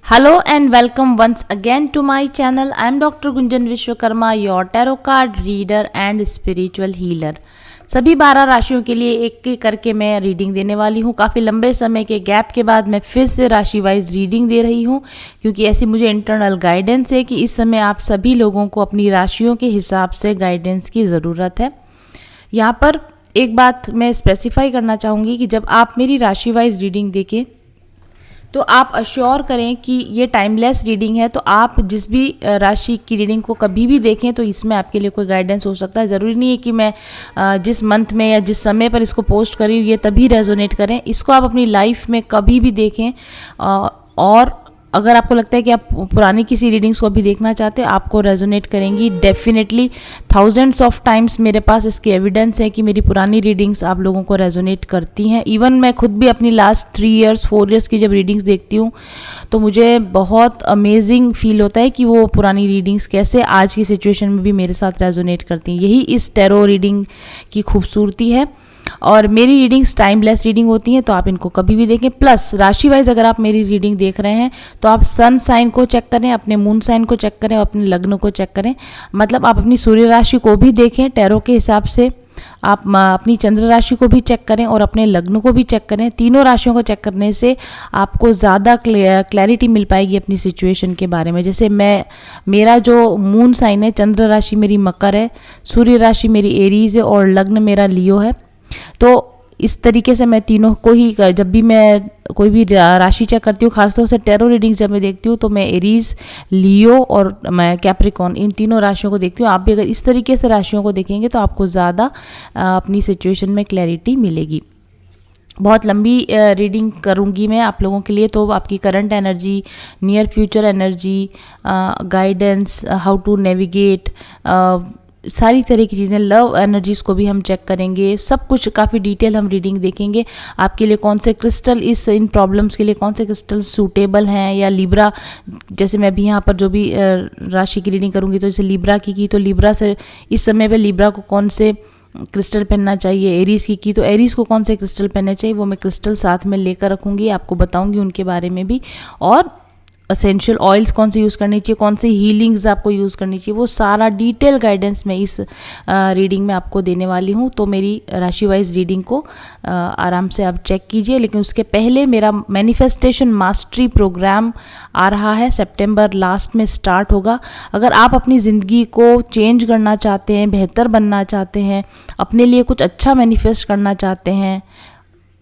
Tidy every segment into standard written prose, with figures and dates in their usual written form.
Hello and welcome once again to my channel. I am Dr. Gunjan Vishwakarma, your tarot card reader and spiritual healer. सभी 12 राशियों के लिए एक एक करके मैं रीडिंग देने वाली हूँ। काफ़ी लंबे समय के गैप के बाद मैं फिर से राशि वाइज रीडिंग दे रही हूँ, क्योंकि ऐसी मुझे इंटरनल गाइडेंस है कि इस समय आप सभी लोगों को अपनी राशियों के हिसाब से गाइडेंस की ज़रूरत है। यहाँ पर एक बात मैं स्पेसिफाई करना चाहूँगी कि जब आप मेरी राशि वाइज रीडिंग देखें तो आप अश्योर करें कि ये टाइमलेस रीडिंग है। तो आप जिस भी राशि की रीडिंग को कभी भी देखें तो इसमें आपके लिए कोई गाइडेंस हो सकता है। ज़रूरी नहीं है कि मैं जिस मंथ में या जिस समय पर इसको पोस्ट करी ये तभी रेजोनेट करें। इसको आप अपनी लाइफ में कभी भी देखें, और अगर आपको लगता है कि आप पुरानी किसी रीडिंग्स को अभी देखना चाहते हैं, आपको रेजोनेट करेंगी डेफिनेटली। थाउजेंड्स ऑफ टाइम्स मेरे पास इसकी एविडेंस है कि मेरी पुरानी रीडिंग्स आप लोगों को रेजोनेट करती हैं। इवन मैं खुद भी अपनी लास्ट 3 इयर्स 4 इयर्स की जब रीडिंग्स देखती हूँ तो मुझे बहुत अमेजिंग फील होता है कि वो पुरानी रीडिंग्स कैसे आज की सिचुएशन में भी मेरे साथ रेजोनेट करती हैं। यही इस टैरो रीडिंग की खूबसूरती है। और मेरी रीडिंग्स टाइमलेस रीडिंग होती हैं, तो आप इनको कभी भी देखें। प्लस राशि वाइज अगर आप मेरी रीडिंग देख रहे हैं तो आप सन साइन को चेक करें, अपने मून साइन को चेक करें और अपने लग्न को चेक करें। मतलब आप अपनी सूर्य राशि को भी देखें टैरो के हिसाब से, आप अपनी चंद्र राशि को भी चेक करें और अपने लग्न को भी चेक करें। तीनों राशियों को चेक करने से आपको ज़्यादा क्लैरिटी मिल पाएगी अपनी सिचुएशन के बारे में। जैसे मेरा जो मून साइन है, चंद्र राशि मेरी मकर है, सूर्य राशि मेरी एरीज है और लग्न मेरा लियो है। तो इस तरीके से मैं तीनों को ही, जब भी मैं कोई भी राशि चेक करती हूँ, खासतौर से टैरो रीडिंग्स जब मैं देखती हूँ तो मैं एरीज, लियो और मैं कैप्रिकॉर्न, इन तीनों राशियों को देखती हूँ। आप भी अगर इस तरीके से राशियों को देखेंगे तो आपको ज़्यादा अपनी सिचुएशन में क्लैरिटी मिलेगी। बहुत लंबी रीडिंग करूंगी मैं आप लोगों के लिए, तो आपकी current energy, near future energy, guidance, how to navigate, सारी तरह की चीज़ें, लव एनर्जीज़ को भी हम चेक करेंगे। सब कुछ काफ़ी डिटेल हम रीडिंग देखेंगे। आपके लिए कौन से क्रिस्टल इन प्रॉब्लम्स के लिए कौन से क्रिस्टल सूटेबल हैं, या लिब्रा, जैसे मैं अभी यहाँ पर जो भी राशि की रीडिंग करूँगी तो जैसे लिब्रा की तो लिब्रा से इस समय पे लिब्रा को कौन से क्रिस्टल पहनना चाहिए। एरीज की तो एरीज को कौन से क्रिस्टल पहनने चाहिए, वो मैं क्रिस्टल साथ में लेकर रखूँगी, आपको बताऊँगी उनके बारे में भी। और असेंशियल ऑयल्स कौन से यूज़ करनी चाहिए, कौन सी हीलिंग्स आपको यूज़ करनी चाहिए, वो सारा डिटेल गाइडेंस मैं इस रीडिंग में आपको देने वाली हूँ। तो मेरी राशि वाइज रीडिंग को आराम से आप चेक कीजिए। लेकिन उसके पहले मेरा मैनिफेस्टेशन मास्टरी प्रोग्राम आ रहा है, सितंबर लास्ट में स्टार्ट होगा। अगर आप अपनी ज़िंदगी को चेंज करना चाहते हैं, बेहतर बनना चाहते हैं, अपने लिए कुछ अच्छा मैनिफेस्ट करना चाहते हैं,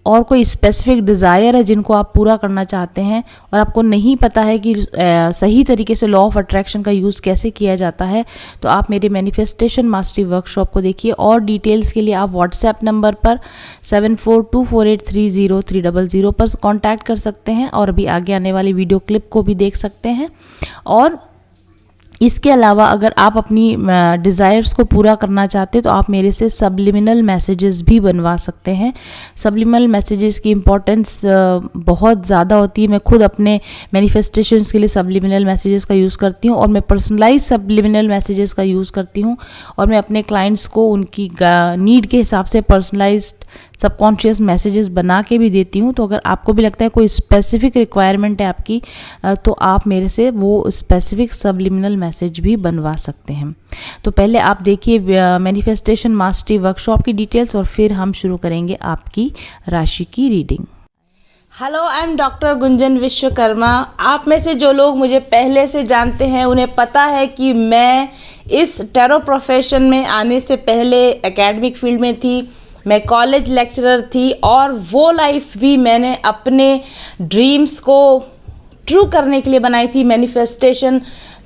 और कोई स्पेसिफिक डिज़ायर है जिनको आप पूरा करना चाहते हैं और आपको नहीं पता है कि सही तरीके से लॉ ऑफ अट्रैक्शन का यूज़ कैसे किया जाता है, तो आप मेरे मैनिफेस्टेशन मास्टरी वर्कशॉप को देखिए। और डिटेल्स के लिए आप व्हाट्सएप नंबर पर 7424830300 पर कांटेक्ट कर सकते हैं, और अभी आगे आने वाली वीडियो क्लिप को भी देख सकते हैं। और इसके अलावा अगर आप अपनी डिज़ायर्स को पूरा करना चाहते हैं तो आप मेरे से सब्लिमिनल मैसेजेस भी बनवा सकते हैं। सब्लिमिनल मैसेजेस की इम्पोर्टेंस बहुत ज़्यादा होती है। मैं खुद अपने मैनिफेस्टेशंस के लिए सब्लिमिनल मैसेजेस का यूज़ करती हूँ, और मैं पर्सनलाइज सब्लिमिनल मैसेजेस का यूज़ करती हूँ, और मैं अपने क्लाइंट्स को उनकी नीड के हिसाब से पर्सनलाइज्ड सबकॉन्शियस मैसेजेस बना के भी देती हूँ। तो अगर आपको भी लगता है कोई स्पेसिफिक रिक्वायरमेंट है आपकी, तो आप मेरे से वो स्पेसिफिक सब्लिमिनल मैसेज भी बनवा सकते हैं। तो पहले आप देखिए मैनिफेस्टेशन मास्टरी वर्कशॉप की डिटेल्स, और फिर हम शुरू करेंगे आपकी राशि की reading. Hello, I am doctor Gunjan Vishwakarma. आप में से जो लोग मुझे पहले से जानते हैं उन्हें पता है कि मैं इस टैरो प्रोफेशन में आने से पहले एकेडमिक फील्ड में थी। मैं कॉलेज लेक्चरर थी, और वो लाइफ भी मैंने अपने ड्रीम्स को ट्रू करने के लिए बनाई थी। मैनिफेस्टेशन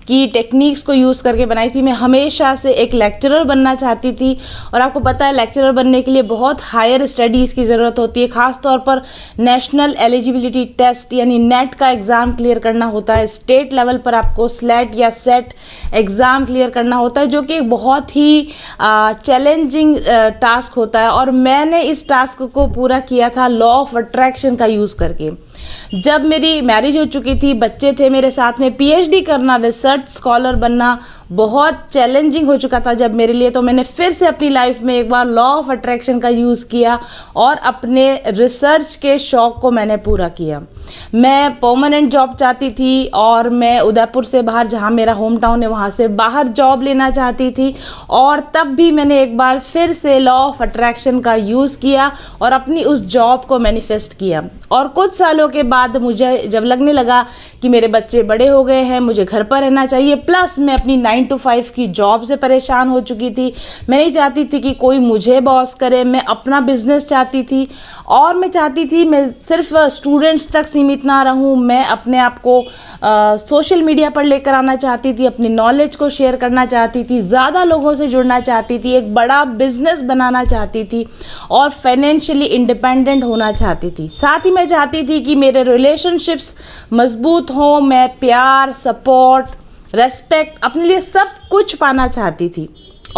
की टेक्निक्स को यूज़ करके बनाई थी। मैं हमेशा से एक लेक्चरर बनना चाहती थी, और आपको पता है लेक्चरर बनने के लिए बहुत हायर स्टडीज़ की ज़रूरत होती है। ख़ास तौर पर नेशनल एलिजिबिलिटी टेस्ट यानी नेट का एग्ज़ाम क्लियर करना होता है। स्टेट लेवल पर आपको स्लेट या सेट एग्ज़ाम क्लियर करना होता है, जो कि एक बहुत ही चैलेंजिंग टास्क होता है। और मैंने इस टास्क को पूरा किया था लॉ ऑफ अट्रैक्शन का यूज़ करके। जब मेरी मैरिज हो चुकी थी, बच्चे थे मेरे साथ में, पीएचडी करना, रिसर्च स्कॉलर बनना बहुत चैलेंजिंग हो चुका था जब मेरे लिए, तो मैंने फिर से अपनी लाइफ में एक बार लॉ ऑफ अट्रैक्शन का यूज़ किया और अपने रिसर्च के शौक़ को मैंने पूरा किया। मैं परमानेंट जॉब चाहती थी और मैं उदयपुर से बाहर, जहाँ मेरा होम टाउन है, वहाँ से बाहर जॉब लेना चाहती थी। और तब भी मैंने एक बार फिर से लॉ ऑफ अट्रैक्शन का यूज़ किया और अपनी उस जॉब को मैनिफेस्ट किया। और कुछ सालों के बाद मुझे जब लगने लगा कि मेरे बच्चे बड़े हो गए हैं, मुझे घर पर रहना चाहिए, प्लस मैं अपनी 9 to 5 की जॉब से परेशान हो चुकी थी। मैं नहीं चाहती थी कि कोई मुझे बॉस करे, मैं अपना बिजनेस चाहती थी। और मैं चाहती थी मैं सिर्फ स्टूडेंट्स तक सीमित ना रहूं, मैं अपने आप को सोशल मीडिया पर लेकर आना चाहती थी, अपनी नॉलेज को शेयर करना चाहती थी, ज़्यादा लोगों से जुड़ना चाहती थी, एक बड़ा बिजनेस बनाना चाहती थी और फाइनेंशियली इंडिपेंडेंट होना चाहती थी। साथ ही मैं चाहती थी कि मेरे रिलेशनशिप्स मजबूत हों, मैं प्यार, सपोर्ट, रेस्पेक्ट, अपने लिए सब कुछ पाना चाहती थी।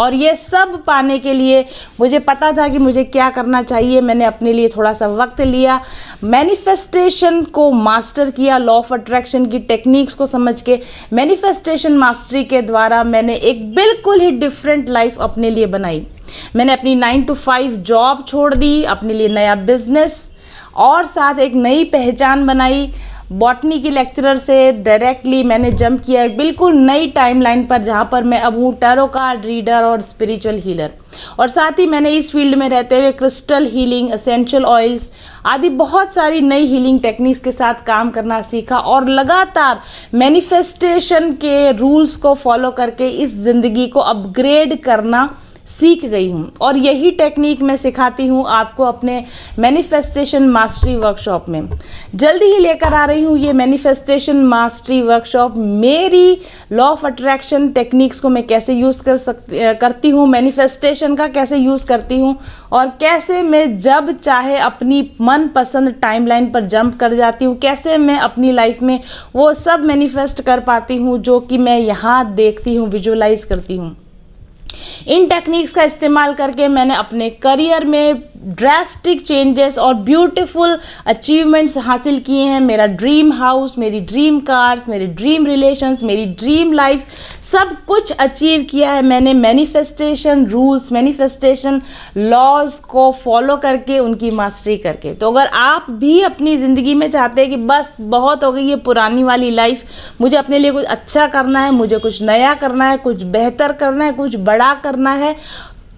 और ये सब पाने के लिए मुझे पता था कि मुझे क्या करना चाहिए। मैंने अपने लिए थोड़ा सा वक्त लिया, मैनिफेस्टेशन को मास्टर किया, लॉ ऑफ अट्रैक्शन की टेक्निक्स को समझ के मैनिफेस्टेशन मास्टरी के द्वारा मैंने एक बिल्कुल ही डिफरेंट लाइफ अपने लिए बनाई। मैंने अपनी 9 to 5 जॉब छोड़ दी, अपने लिए नया बिजनेस और साथ एक नई पहचान बनाई। बॉटनी की लेक्चरर से डायरेक्टली मैंने जंप किया एक बिल्कुल नई टाइमलाइन पर, जहाँ पर मैं अब हूँ टैरो कार्ड रीडर और स्पिरिचुअल हीलर। और साथ ही मैंने इस फील्ड में रहते हुए क्रिस्टल हीलिंग, एसेंशियल ऑयल्स आदि बहुत सारी नई हीलिंग टेक्निक्स के साथ काम करना सीखा और लगातार मैनिफेस्टेशन के रूल्स को फॉलो करके इस ज़िंदगी को अपग्रेड करना सीख गई हूँ। और यही टेक्निक मैं सिखाती हूँ आपको अपने मैनिफेस्टेशन मास्टरी वर्कशॉप में। जल्दी ही लेकर आ रही हूँ ये मैनिफेस्टेशन मास्टरी वर्कशॉप। मेरी लॉ ऑफ अट्रैक्शन टेक्निक्स को मैं कैसे यूज़ करती हूँ, मैनिफेस्टेशन का कैसे यूज़ करती हूँ और कैसे मैं जब चाहे अपनी मनपसंद टाइमलाइन पर जंप कर जाती हूँ, कैसे मैं अपनी लाइफ में वो सब मैनिफेस्ट कर पाती हूँ जो कि मैं यहाँ देखती हूँ, विजुअलाइज करती हूँ। इन टेक्निक्स का इस्तेमाल करके मैंने अपने करियर में ड्रास्टिक चेंजेस और ब्यूटीफुल अचीवमेंट्स हासिल किए हैं। मेरा ड्रीम हाउस, मेरी ड्रीम कार्स, मेरे ड्रीम रिलेशंस, मेरी ड्रीम लाइफ, सब कुछ अचीव किया है मैंने मैनिफेस्टेशन रूल्स, मैनिफेस्टेशन लॉज को फॉलो करके, उनकी मास्टरी करके। तो अगर आप भी अपनी ज़िंदगी में चाहते हैं कि बस बहुत हो गई ये पुरानी वाली लाइफ, मुझे अपने लिए कुछ अच्छा करना है, मुझे कुछ नया करना है, कुछ बेहतर करना है, कुछ बड़ा करना है,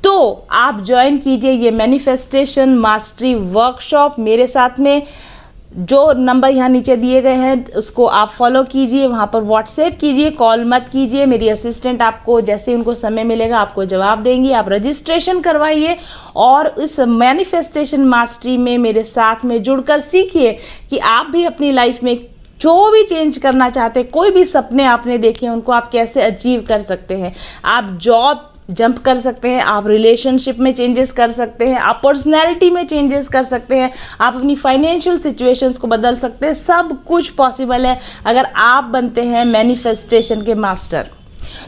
तो आप ज्वाइन कीजिए ये मैनिफेस्टेशन मास्टरी वर्कशॉप मेरे साथ में। जो नंबर यहाँ नीचे दिए गए हैं उसको आप फॉलो कीजिए, वहाँ पर व्हाट्सएप कीजिए, कॉल मत कीजिए। मेरी असिस्टेंट आपको जैसे उनको समय मिलेगा आपको जवाब देंगी। आप रजिस्ट्रेशन करवाइए और इस मैनिफेस्टेशन मास्टरी में मेरे साथ में जुड़कर सीखिए कि आप भी अपनी लाइफ में जो भी चेंज करना चाहते हैं, कोई भी सपने आपने देखे हैं उनको आप कैसे अचीव कर सकते हैं। आप जॉब जंप कर सकते हैं, आप रिलेशनशिप में चेंजेस कर सकते हैं, आप पर्सनैलिटी में चेंजेस कर सकते हैं, आप अपनी फाइनेंशियल सिचुएशंस को बदल सकते हैं। सब कुछ पॉसिबल है अगर आप बनते हैं मैनिफेस्टेशन के मास्टर।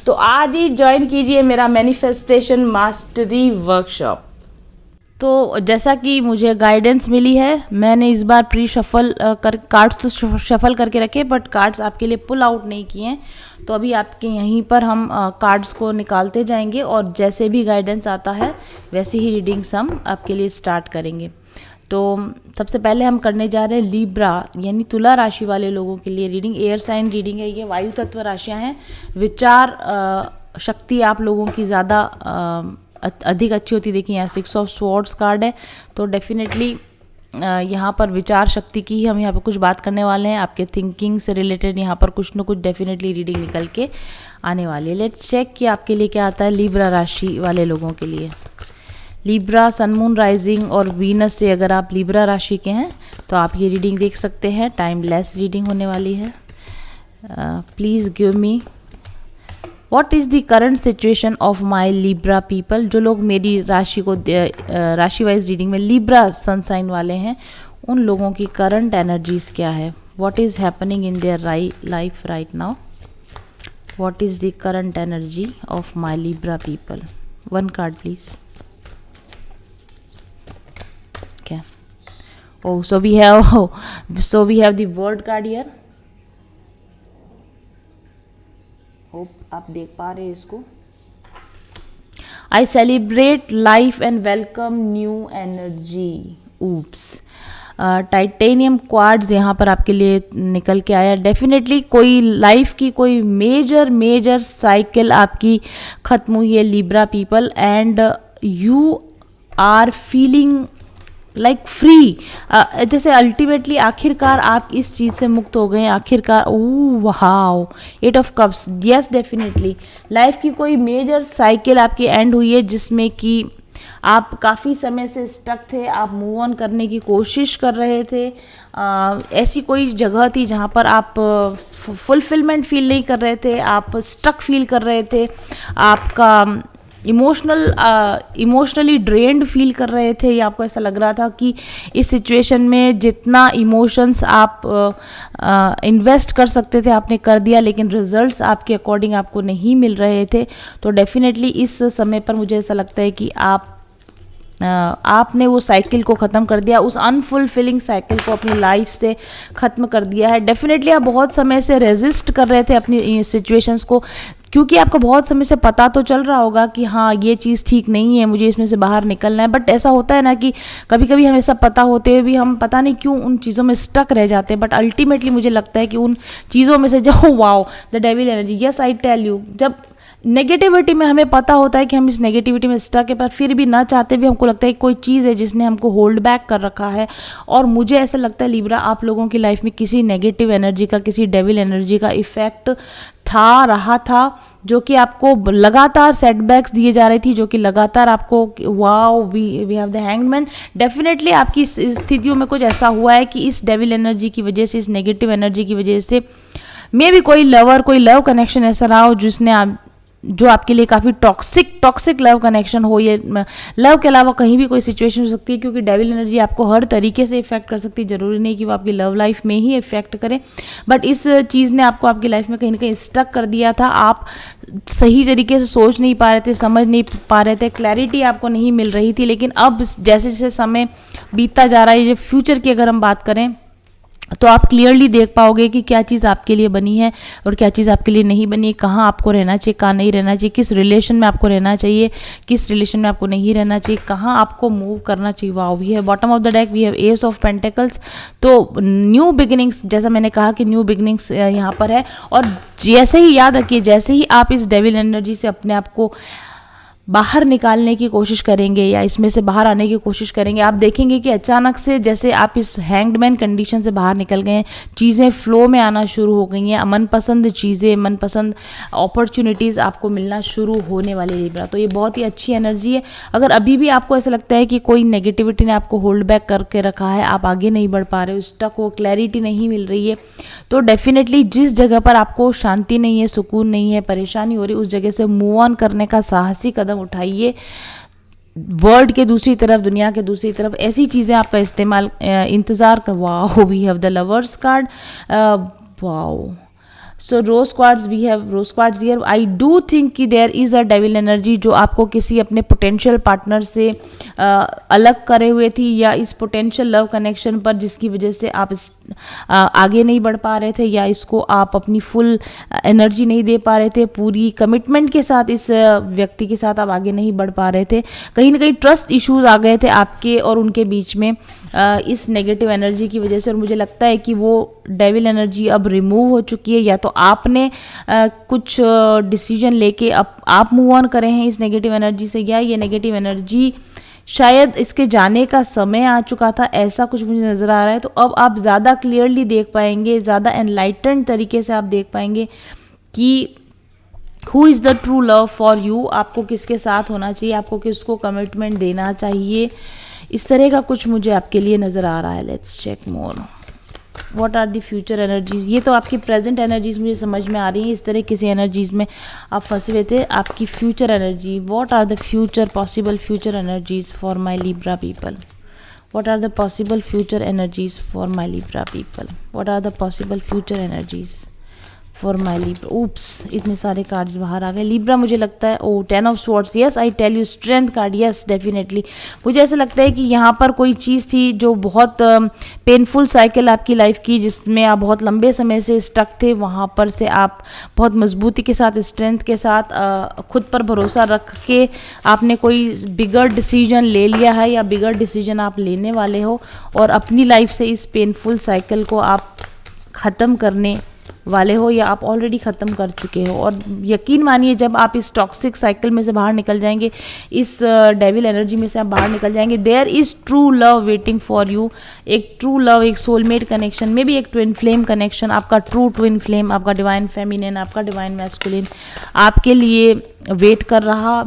तो आज ही ज्वाइन कीजिए मेरा मैनिफेस्टेशन मास्टरी वर्कशॉप। तो जैसा कि मुझे गाइडेंस मिली है, मैंने इस बार प्री शफल कार्ड्स तो शफल करके रखे, बट कार्ड्स आपके लिए पुल आउट नहीं किए हैं। तो अभी आपके यहीं पर हम कार्ड्स को निकालते जाएंगे और जैसे भी गाइडेंस आता है वैसे ही रीडिंग्स हम आपके लिए स्टार्ट करेंगे। तो सबसे पहले हम करने जा रहे हैं लीब्रा यानी तुला राशि वाले लोगों के लिए रीडिंग। एयर साइन रीडिंग है, ये वायु तत्व राशियाँ हैं। विचार शक्ति आप लोगों की ज़्यादा अधिक अच्छी होती। देखिए यहाँ 6 ऑफ स्वॉर्ड्स कार्ड है, तो डेफिनेटली यहाँ पर विचार शक्ति की ही हम यहाँ पर कुछ बात करने वाले हैं। आपके थिंकिंग से रिलेटेड यहाँ पर कुछ न कुछ डेफिनेटली रीडिंग निकल के आने वाली है। लेट्स चेक कि आपके लिए क्या आता है लीब्रा राशि वाले लोगों के लिए। लीब्रा सन मून राइजिंग और वीनस से अगर आप लीब्रा राशि के हैं तो आप ये रीडिंग देख सकते हैं। टाइमलेस रीडिंग होने वाली है। Please give me what is the current situation of my Libra people. जो लोग मेरी राशि को राशि वाइज रीडिंग में लीब्रा सन साइन वाले हैं, उन लोगों की करंट एनर्जीज क्या है। What is happening in their life right now. What is the current energy of my Libra people. One card please. क्या? Oh, so we have the word card here. Hope आप देख पा रहे हैं इसको। I celebrate life and welcome new energy. Oops, titanium quartz यहाँ पर आपके लिए निकल के आया। डेफिनेटली कोई लाइफ की कोई मेजर साइकिल आपकी ख़त्म हुई है Libra people, and you are feeling like free. जैसे अल्टीमेटली आखिरकार आप इस चीज़ से मुक्त हो गए, आखिरकार। Oh wow, 8 of cups. Yes, definitely life की कोई मेजर साइकिल आपकी एंड हुई है जिसमें कि आप काफ़ी समय से स्टक थे, आप मूव ऑन करने की कोशिश कर रहे थे। ऐसी कोई जगह थी जहाँ पर आप फुलफिलमेंट फील नहीं कर रहे थे, आप स्टक फील कर रहे थे, आपका इमोशनली ड्रेन्ड फील कर रहे थे, या आपको ऐसा लग रहा था कि इस सिचुएशन में जितना इमोशंस आप इन्वेस्ट कर सकते थे आपने कर दिया, लेकिन रिजल्ट्स आपके अकॉर्डिंग आपको नहीं मिल रहे थे। तो डेफिनेटली इस समय पर मुझे ऐसा लगता है कि आपने वो साइकिल को ख़त्म कर दिया, उस अनफुलफिलिंग साइकिल को अपनी लाइफ से ख़त्म कर दिया है। डेफिनेटली आप बहुत समय से रेजिस्ट कर रहे थे अपनी सिचुएशंस को, क्योंकि आपको बहुत समय से पता तो चल रहा होगा कि हाँ ये चीज़ ठीक नहीं है, मुझे इसमें से बाहर निकलना है। बट ऐसा होता है ना कि कभी कभी हमें सब पता होते हुए भी हम पता नहीं क्यों उन चीज़ों में स्टक रह जाते हैं। बट अल्टीमेटली मुझे लगता है कि उन चीज़ों में से जो wow the devil energy, yes I tell you, जब नेगेटिविटी में हमें पता होता है कि हम इस नेगेटिविटी में स्टक है, पर फिर भी ना चाहते भी हमको लगता है कि कोई चीज़ है जिसने हमको होल्ड बैक कर रखा है। और मुझे ऐसा लगता है लिब्रा, आप लोगों की लाइफ में किसी नेगेटिव एनर्जी का, किसी डेविल एनर्जी का इफेक्ट रहा था, जो कि आपको लगातार सेटबैक्स दिए जा रही थी, जो कि लगातार आपको wow we have the hanged. Definitely आपकी स्थितियों में कुछ ऐसा हुआ है कि इस डेविल एनर्जी की वजह से, इस नेगेटिव एनर्जी की वजह से मे भी कोई लव कनेक्शन ऐसा रहा हो जिसने जो आपके लिए काफ़ी टॉक्सिक लव कनेक्शन हो। ये लव के अलावा कहीं भी कोई सिचुएशन हो सकती है, क्योंकि डेविल एनर्जी आपको हर तरीके से इफेक्ट कर सकती है। ज़रूरी नहीं कि वो आपकी लव लाइफ में ही इफेक्ट करे, बट इस चीज़ ने आपको आपकी लाइफ में कहीं ना कहीं स्टक कर दिया था। आप सही तरीके से सोच नहीं पा रहे थे, समझ नहीं पा रहे थे, क्लैरिटी आपको नहीं मिल रही थी। लेकिन अब जैसे जैसे समय बीतता जा रहा है, ये फ्यूचर की अगर हम बात करें तो आप क्लियरली देख पाओगे कि क्या चीज़ आपके लिए बनी है और क्या चीज़ आपके लिए नहीं बनी, कहाँ आपको रहना चाहिए, कहाँ नहीं रहना चाहिए, किस रिलेशन में आपको रहना चाहिए, किस रिलेशन में आपको नहीं रहना चाहिए, कहाँ आपको मूव करना चाहिए। Wow, we have bottom of the deck, we have ace of pentacles. तो न्यू बिगिनिंग्स, जैसा मैंने कहा कि न्यू बिगिनिंग्स यहाँ पर है। और जैसे ही याद रखिए, जैसे ही आप इस डेविल एनर्जी से अपने आप को बाहर निकालने की कोशिश करेंगे या इसमें से बाहर आने की कोशिश करेंगे, आप देखेंगे कि अचानक से जैसे आप इस हैंग्डमैन कंडीशन से बाहर निकल गए हैं, चीज़ें फ्लो में आना शुरू हो गई हैं, मनपसंद चीज़ें, मनपसंद अपॉर्चुनिटीज़ आपको मिलना शुरू होने वाली लिब्रा। तो ये बहुत ही अच्छी एनर्जी है। अगर अभी भी आपको ऐसा लगता है कि कोई नेगेटिविटी ने आपको होल्ड बैक करके रखा है, आप आगे नहीं बढ़ पा रहे हो, स्टक हो, क्लैरिटी नहीं मिल रही है, तो डेफिनेटली जिस जगह पर आपको शांति नहीं है, सुकून नहीं है, परेशानी हो रही, उस जगह से मूव ऑन करने का साहसी कदम उठाइए। वर्ल्ड के दूसरी तरफ, दुनिया के दूसरी तरफ ऐसी चीज़ें आपका इस्तेमाल इंतज़ार कर। Wow, we have the lovers card. Wow, so rose quartz, we have rose quartz here. I do think कि there is a devil energy जो आपको किसी अपने पोटेंशियल पार्टनर से अलग करे हुए थी, या इस पोटेंशियल लव कनेक्शन पर जिसकी वजह से आप आगे नहीं बढ़ पा रहे थे, या इसको आप अपनी फुल एनर्जी नहीं दे पा रहे थे, पूरी कमिटमेंट के साथ इस व्यक्ति के साथ आप आगे नहीं बढ़ पा रहे थे। कहीं ना कहीं ट्रस्ट इश्यूज आ गए थे आपके और उनके बीच में इस नेगेटिव एनर्जी की वजह से। और मुझे लगता है कि वो डेविल एनर्जी अब रिमूव हो चुकी है, या तो आपने कुछ डिसीजन लेके अब आप मूव ऑन करे हैं इस नेगेटिव एनर्जी से, या ये नेगेटिव एनर्जी शायद इसके जाने का समय आ चुका था, ऐसा कुछ मुझे नज़र आ रहा है। तो अब आप ज़्यादा क्लियरली देख पाएंगे, ज़्यादा एनलाइटेंड तरीके से आप देख पाएंगे कि who is the true love for you, आपको किसके साथ होना चाहिए, आपको किसको कमिटमेंट देना चाहिए, इस तरह का कुछ मुझे आपके लिए नज़र आ रहा है। Let's check more, what are the future energies. ये तो आपकी प्रेजेंट एनर्जीज मुझे समझ में आ रही है, इस तरह किसी एनर्जीज में आप फंसे हुए थे। आपकी future energy, what are the future possible future energies for my Libra people, what are the possible future energies for my Libra people, what are the possible future energies for my Libra. Oops, इतने सारे cards बाहर आ गए। Libra मुझे लगता है, oh 10 of swords, yes I tell you, strength card, yes definitely. मुझे ऐसा लगता है कि यहाँ पर कोई चीज़ थी जो बहुत पेनफुल साइकिल आपकी लाइफ की, जिसमें आप बहुत लंबे समय से स्टक थे, वहाँ पर से आप बहुत मजबूती के साथ, स्ट्रेंथ के साथ, खुद पर भरोसा रख के आपने कोई बिगर डिसीजन ले लिया है या बिगर डिसीजन आप लेने वाले हो, और अपनी लाइफ से इस पेनफुल साइकिल को आप ख़त्म करने वाले हो या आप ऑलरेडी ख़त्म कर चुके हो। और यकीन मानिए, जब आप इस टॉक्सिक साइकिल में से बाहर निकल जाएंगे, इस डेविल एनर्जी में से आप बाहर निकल जाएंगे, there is true love waiting for you. एक ट्रू लव, एक सोलमेट कनेक्शन, मे बी एक ट्विन फ्लेम कनेक्शन, आपका ट्रू ट्विन फ्लेम, आपका डिवाइन फेमिनिन, आपका डिवाइन मैस्कुलिन आपके लिए वेट कर रहा।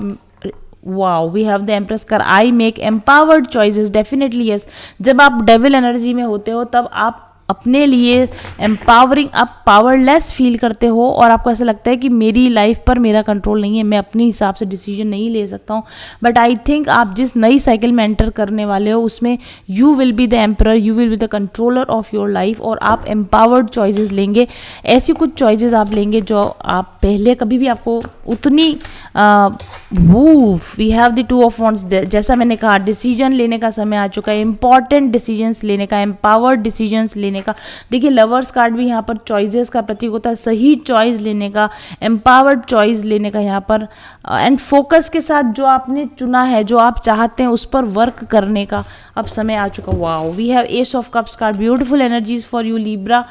Wow, we have the empress card, I make empowered choices, definitely yes. जब आप डेविल एनर्जी में होते हो तब आप अपने लिए एम्पावरिंग, आप पावरलेस फील करते हो और आपको ऐसा लगता है कि मेरी लाइफ पर मेरा कंट्रोल नहीं है, मैं अपने हिसाब से डिसीजन नहीं ले सकता हूँ। बट आई थिंक आप जिस नई साइकिल में एंटर करने वाले हो उसमें you will be the emperor, you will be the controller of your life, और आप एम्पावर्ड चॉइसेस लेंगे। ऐसी कुछ चॉइसेस आप लेंगे जो आप पहले कभी भी आपको उतनी we have the 2 of wands, जैसा मैंने कहा डिसीजन लेने का समय आ चुका है, इंपॉर्टेंट डिसीजंस लेने का, एम्पावर्ड डिसीजंस लेने का। देखिए लवर्स कार्ड भी यहाँ पर चॉइसेस का प्रतीक होता है, सही चॉइस लेने का, एम्पावर्ड चॉइस लेने का यहाँ पर, एंड फोकस के साथ जो आपने चुना है, जो आप चाहते हैं उस पर वर्क करने का अब समय आ चुका। Wow, we have ace of cups card, beautiful energies for you Libra.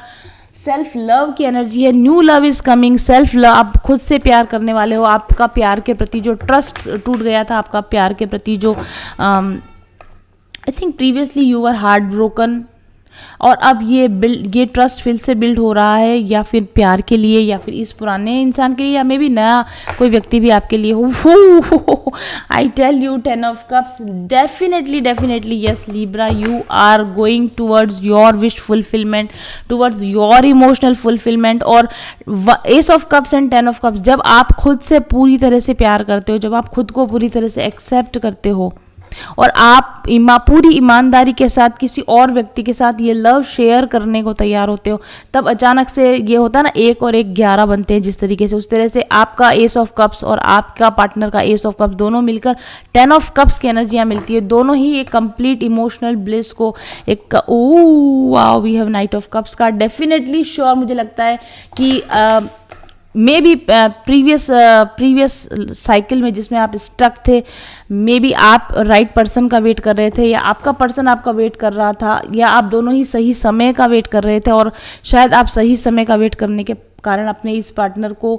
Self love की एनर्जी है, new love is coming, self love, आप खुद से प्यार करने वाले हो। आपका प्यार के प्रति जो ट्रस्ट टूट गया था, आपका प्यार के प्रति जो I think previously you are heart broken, और अब ये ट्रस्ट फिर से बिल्ड हो रहा है, या फिर प्यार के लिए, या फिर इस पुराने इंसान के लिए, या मे भी नया कोई व्यक्ति भी आपके लिए हो। I tell you 10 of cups, definitely yes Libra, you are going towards your wish fulfilment, towards your emotional fulfilment. और ace of cups and 10 of cups, जब आप खुद से पूरी तरह से प्यार करते हो, जब आप खुद को पूरी तरह से एक्सेप्ट करते हो और आप पूरी ईमानदारी के साथ किसी और व्यक्ति के साथ ये लव शेयर करने को तैयार होते हो, तब अचानक से ये होता है ना, 1 और 1 11 बनते हैं जिस तरीके से, उस तरह से आपका एस ऑफ कप्स और आपका पार्टनर का एस ऑफ कप्स दोनों मिलकर 10 ऑफ कप्स की एनर्जियाँ मिलती है। दोनों ही एक कंप्लीट इमोशनल ब्लिस को एक wow, we have knight of cups का, डेफिनेटली श्योर मुझे लगता है कि मे बी प्रीवियस साइकिल में जिसमें आप स्टक थे, मे बी आप राइट पर्सन का वेट कर रहे थे, या आपका पर्सन आपका वेट कर रहा था, या आप दोनों ही सही समय का वेट कर रहे थे, और शायद आप सही समय का वेट करने के कारण अपने इस पार्टनर को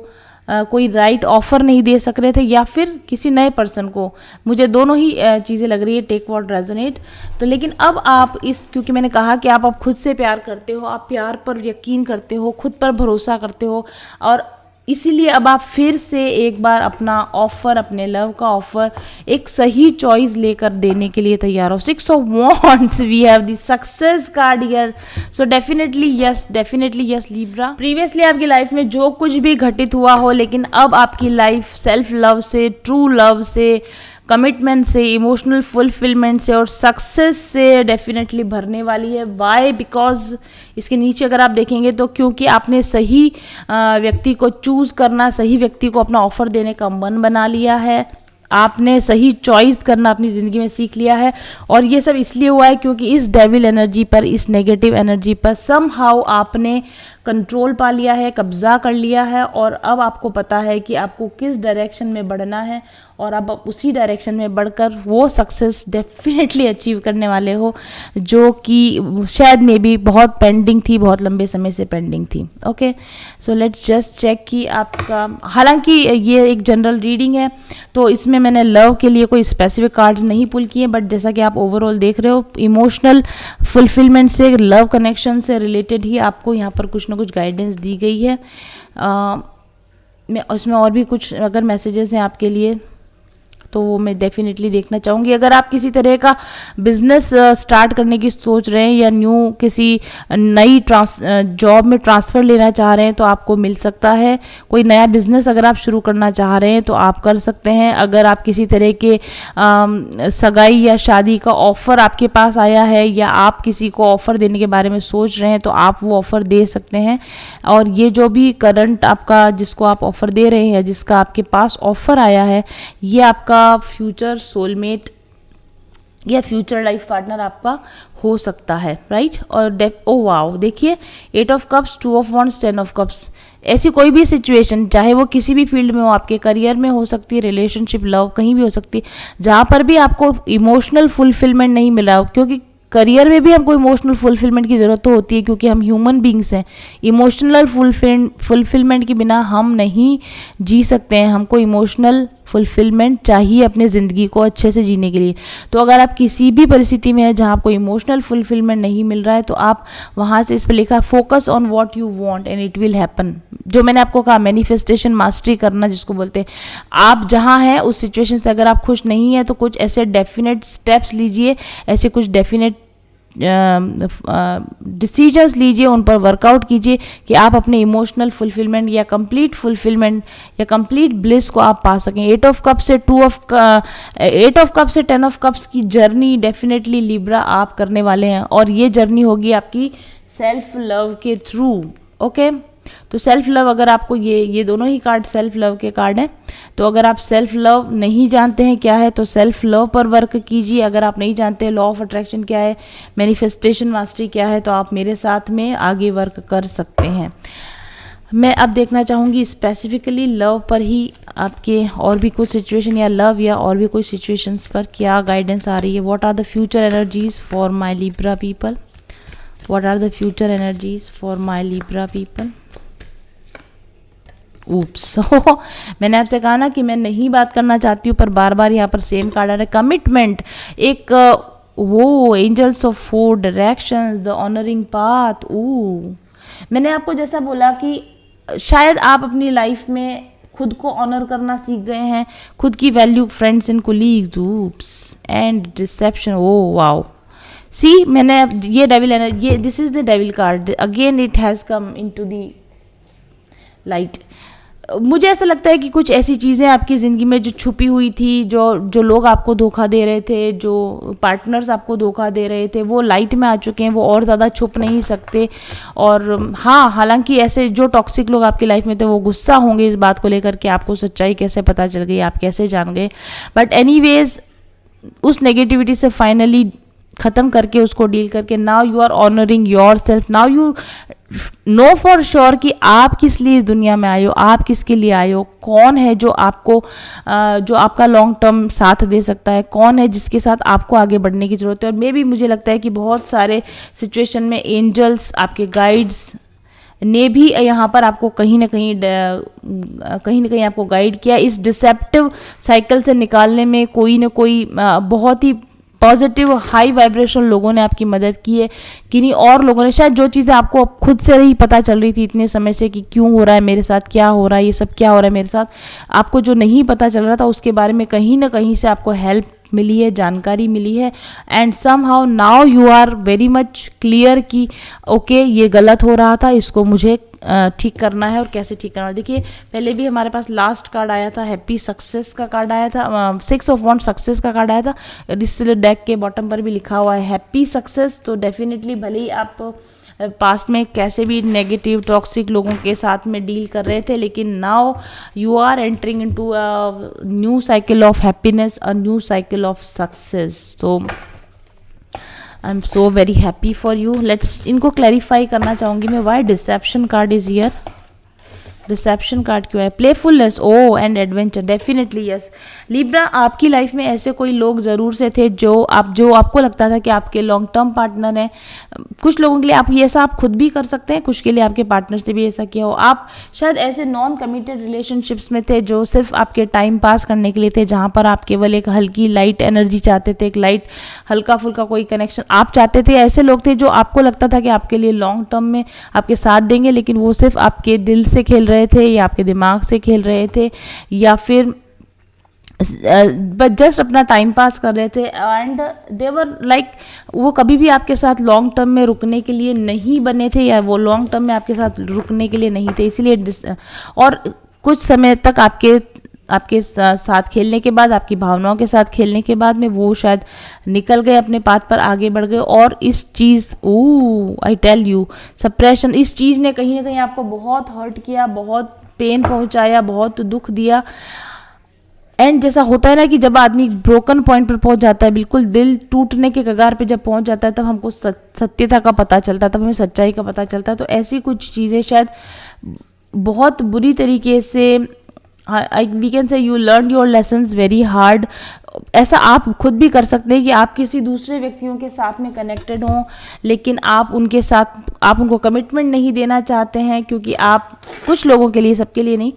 कोई राइट ऑफर नहीं दे सक रहे थे, या फिर किसी नए पर्सन को। मुझे दोनों ही चीज़ें लग रही है, टेक व्हाट रेजोनेट। तो लेकिन अब आप क्योंकि मैंने कहा कि आप खुद से प्यार करते हो, आप प्यार पर यकीन करते हो, खुद पर भरोसा करते हो, और इसीलिए अब आप फिर से एक बार अपना ऑफर, अपने लव का ऑफर एक सही चॉइस लेकर देने के लिए तैयार हो। 6 of wands, we have the success card here, so definitely yes Libra. Previously आपकी लाइफ में जो कुछ भी घटित हुआ हो, लेकिन अब आपकी लाइफ सेल्फ लव से, ट्रू लव से, कमिटमेंट से, इमोशनल फुलफिलमेंट से और सक्सेस से डेफिनेटली भरने वाली है। वाई? बिकॉज इसके नीचे अगर आप देखेंगे तो क्योंकि आपने सही व्यक्ति को चूज़ करना, सही व्यक्ति को अपना ऑफर देने का मन बना लिया है, आपने सही चॉइस करना अपनी ज़िंदगी में सीख लिया है। और ये सब इसलिए हुआ है क्योंकि इस डेविल एनर्जी पर, इस नेगेटिव एनर्जी पर समहाउ आपने कंट्रोल पा लिया है, कब्जा कर लिया है, और अब आपको पता है कि आपको किस डायरेक्शन में बढ़ना है, और अब आप उसी डायरेक्शन में बढ़कर वो सक्सेस डेफिनेटली अचीव करने वाले हो जो कि शायद मे बी बहुत पेंडिंग थी, बहुत लंबे समय से पेंडिंग थी। Okay, so let's just check कि आपका, हालांकि ये एक जनरल रीडिंग है तो इसमें मैंने लव के लिए कोई स्पेसिफिक कार्ड्स नहीं पुल किए, बट जैसा कि आप ओवरऑल देख रहे हो, इमोशनल फुलफिलमेंट से, लव कनेक्शन से रिलेटेड ही आपको यहाँ पर कुछ ना कुछ गाइडेंस दी गई है। मैं उसमें और भी कुछ अगर मैसेजेस हैं आपके लिए तो वो मैं डेफिनेटली देखना चाहूँगी। अगर आप किसी तरह का बिजनेस स्टार्ट करने की सोच रहे हैं या न्यू किसी नई जॉब में ट्रांसफ़र लेना चाह रहे हैं तो आपको मिल सकता है। कोई नया बिजनेस अगर आप शुरू करना चाह रहे हैं तो आप कर सकते हैं। अगर आप किसी तरह के सगाई या शादी का ऑफ़र आपके पास आया है या आप किसी को ऑफ़र देने के बारे में सोच रहे हैं तो आप वो ऑफ़र दे सकते हैं। और ये जो भी करंट आपका जिसको आप ऑफ़र दे रहे हैं, जिसका आपके पास ऑफ़र आया है, ये आपका फ्यूचर सोलमेट या फ्यूचर लाइफ पार्टनर आपका हो सकता है, राइट। और ओ वाओ, देखिए 8 of cups, 2 of wands, 10 of cups. ऐसी कोई भी सिचुएशन, चाहे वो किसी भी फील्ड में हो, आपके करियर में हो सकती है, रिलेशनशिप, लव, कहीं भी हो सकती है, जहाँ पर भी आपको इमोशनल फुलफिलमेंट नहीं मिला हो, क्योंकि करियर में भी हमको इमोशनल फुलफिलमेंट की ज़रूरत तो होती है क्योंकि हम ह्यूमन बींग्स हैं। इमोशनल फुलफिलमेंट के बिना हम नहीं जी सकते हैं। हमको इमोशनल फुलफिलमेंट चाहिए अपनी ज़िंदगी को अच्छे से जीने के लिए। तो अगर आप किसी भी परिस्थिति में हैं जहाँ आपको इमोशनल फुलफिलमेंट नहीं मिल रहा है तो आप वहाँ से इस पर लिखा focus on what you want and it will happen. जो मैंने आपको कहा मैनिफेस्टेशन मास्टरी करना जिसको बोलते हैं। आप जहाँ हैं उस सिचुएशन से अगर आप खुश नहीं हैं तो कुछ ऐसे डेफिनेट स्टेप्स लीजिए, ऐसे कुछ डेफिनेट डिसीजंस लीजिए, उन पर वर्कआउट कीजिए कि आप अपने इमोशनल फुलफिलमेंट या कंप्लीट फुलफिलमेंट या कंप्लीट ब्लिस को आप पा सकें। 8 ऑफ कप से 10 ऑफ कप्स की जर्नी डेफिनेटली लिब्रा आप करने वाले हैं और ये जर्नी होगी आपकी सेल्फ लव के थ्रू। ओके, तो सेल्फ लव, अगर आपको ये दोनों ही कार्ड सेल्फ लव के कार्ड हैं, तो अगर आप सेल्फ लव नहीं जानते हैं क्या है तो सेल्फ लव पर वर्क कीजिए। अगर आप नहीं जानते लॉ ऑफ अट्रैक्शन क्या है, मैनिफेस्टेशन मास्टरी क्या है, तो आप मेरे साथ में आगे वर्क कर सकते हैं। मैं अब देखना चाहूँगी स्पेसिफिकली लव पर ही आपके और भी कुछ सिचुएशन या लव या और भी कोई सिचुएशंस पर क्या गाइडेंस आ रही है। What are the future energies for my Libra people, what are the future energies for my Libra people. Oops मैंने आपसे कहा ना कि मैं नहीं बात करना चाहती हूँ पर बार बार यहाँ पर सेम कार्ड आ रहा है। कमिटमेंट, एक वो angels of 4 directions, the honouring path. मैंने आपको जैसा बोला कि शायद आप अपनी लाइफ में खुद को ऑनर करना सीख गए हैं, खुद की value, friends and colleagues. Oops and deception. Oh wow, see मैंने ये डेविल एनर्जी, ये this is the devil card again, it has come into the light. मुझे ऐसा लगता है कि कुछ ऐसी चीज़ें आपकी ज़िंदगी में जो छुपी हुई थी, जो लोग आपको धोखा दे रहे थे, जो पार्टनर्स आपको धोखा दे रहे थे, वो लाइट में आ चुके हैं, वो और ज़्यादा छुप नहीं सकते। और हाँ, हालांकि ऐसे जो टॉक्सिक लोग आपकी लाइफ में थे वो गुस्सा होंगे इस बात को लेकर कि आपको सच्चाई कैसे पता चल गई, आप कैसे जान गए। बट एनीवेज उस नेगेटिविटी से फाइनली ख़त्म करके उसको डील करके now you are honouring yourself, now you know for sure कि आप किस लिए इस दुनिया में आए हो, आप किसके लिए आए हो, कौन है जो आपको जो आपका लॉन्ग टर्म साथ दे सकता है, कौन है जिसके साथ आपको आगे बढ़ने की ज़रूरत है। और मे भी मुझे लगता है कि बहुत सारे सिचुएशन में एंजल्स, आपके गाइड्स ने भी यहाँ पर आपको कहीं ना कहीं आपको गाइड किया। इस डिसेप्टिव साइकिल से निकालने में कोई ना कोई बहुत ही पॉजिटिव हाई वाइब्रेशन लोगों ने आपकी मदद की है। किन्हीं और लोगों ने, शायद जो चीज़ें आपको खुद से ही पता चल रही थी इतने समय से कि क्यों हो रहा है मेरे साथ, क्या हो रहा है, ये सब क्या हो रहा है मेरे साथ, आपको जो नहीं पता चल रहा था उसके बारे में कहीं ना कहीं से आपको हेल्प मिली है, जानकारी मिली है। And somehow now you are very much clear कि ओके ये गलत हो रहा था, इसको मुझे ठीक करना है और कैसे ठीक करना है। देखिए पहले भी हमारे पास लास्ट कार्ड आया था, हैप्पी सक्सेस का कार्ड आया था, 6 ऑफ वॉन्ड्स सक्सेस का कार्ड आया था। इस डेक के बॉटम पर भी लिखा हुआ है हैप्पी सक्सेस। तो डेफिनेटली भले ही आप पास्ट में कैसे भी नेगेटिव टॉक्सिक लोगों के साथ में डील कर रहे थे, लेकिन now you are entering into a new cycle of happiness, a new cycle of success. तो I am so very happy for you. Let's इनको क्लैरिफाई करना चाहूँगी मैं, why deception card is here. Deception card क्यों है? Playfulness, oh and adventure, definitely yes. Libra, आपकी life में ऐसे कोई लोग ज़रूर से थे जो आपको लगता था कि आपके लॉन्ग टर्म पार्टनर हैं। कुछ लोगों के लिए आप ये ऐसा आप खुद भी कर सकते हैं, कुछ के लिए आपके पार्टनर से भी ऐसा किया हो। आप शायद ऐसे नॉन कमिटेड रिलेशनशिप्स में थे जो सिर्फ आपके टाइम पास करने के लिए थे, जहाँ पर आप केवल एक हल्की लाइट एनर्जी चाहते थे, एक लाइट हल्का फुल्का कोई कनेक्शन आप चाहते थे। ऐसे लोग थे जो आपको लगता था कि आपके लिए लॉन्ग टर्म में आपके साथ देंगे, लेकिन वो सिर्फ आपके दिल से खेल रहे थे या आपके दिमाग से खेल रहे थे, या फिर बस जस्ट अपना टाइम पास कर रहे थे एंड दे वर लाइक वो कभी भी आपके साथ लॉन्ग टर्म में रुकने के लिए नहीं बने थे या वो लॉन्ग टर्म में आपके साथ रुकने के लिए नहीं थे, इसीलिए और कुछ समय तक आपके साथ खेलने के बाद, आपकी भावनाओं के साथ खेलने के बाद में वो शायद निकल गए, अपने पाथ पर आगे बढ़ गए। और इस चीज़ आई टेल यू सप्रेशन, इस चीज़ ने कहीं ना कहीं आपको बहुत हर्ट किया, बहुत पेन पहुंचाया, बहुत दुख दिया। एंड जैसा होता है ना कि जब आदमी ब्रोकन पॉइंट पर पहुंच जाता है, बिल्कुल दिल टूटने के कगार पे जब पहुंच जाता है, तब हमको सत्यता का पता चलता है, तब हमें सच्चाई का पता चलता है। तो ऐसी कुछ चीज़ें शायद बहुत बुरी तरीके से we can say you learn your lessons very hard. ऐसा आप खुद भी कर सकते हैं कि आप किसी दूसरे व्यक्तियों के साथ में कनेक्टेड हों, लेकिन आप उनको कमिटमेंट नहीं देना चाहते हैं, क्योंकि आप कुछ लोगों के लिए, सबके लिए नहीं,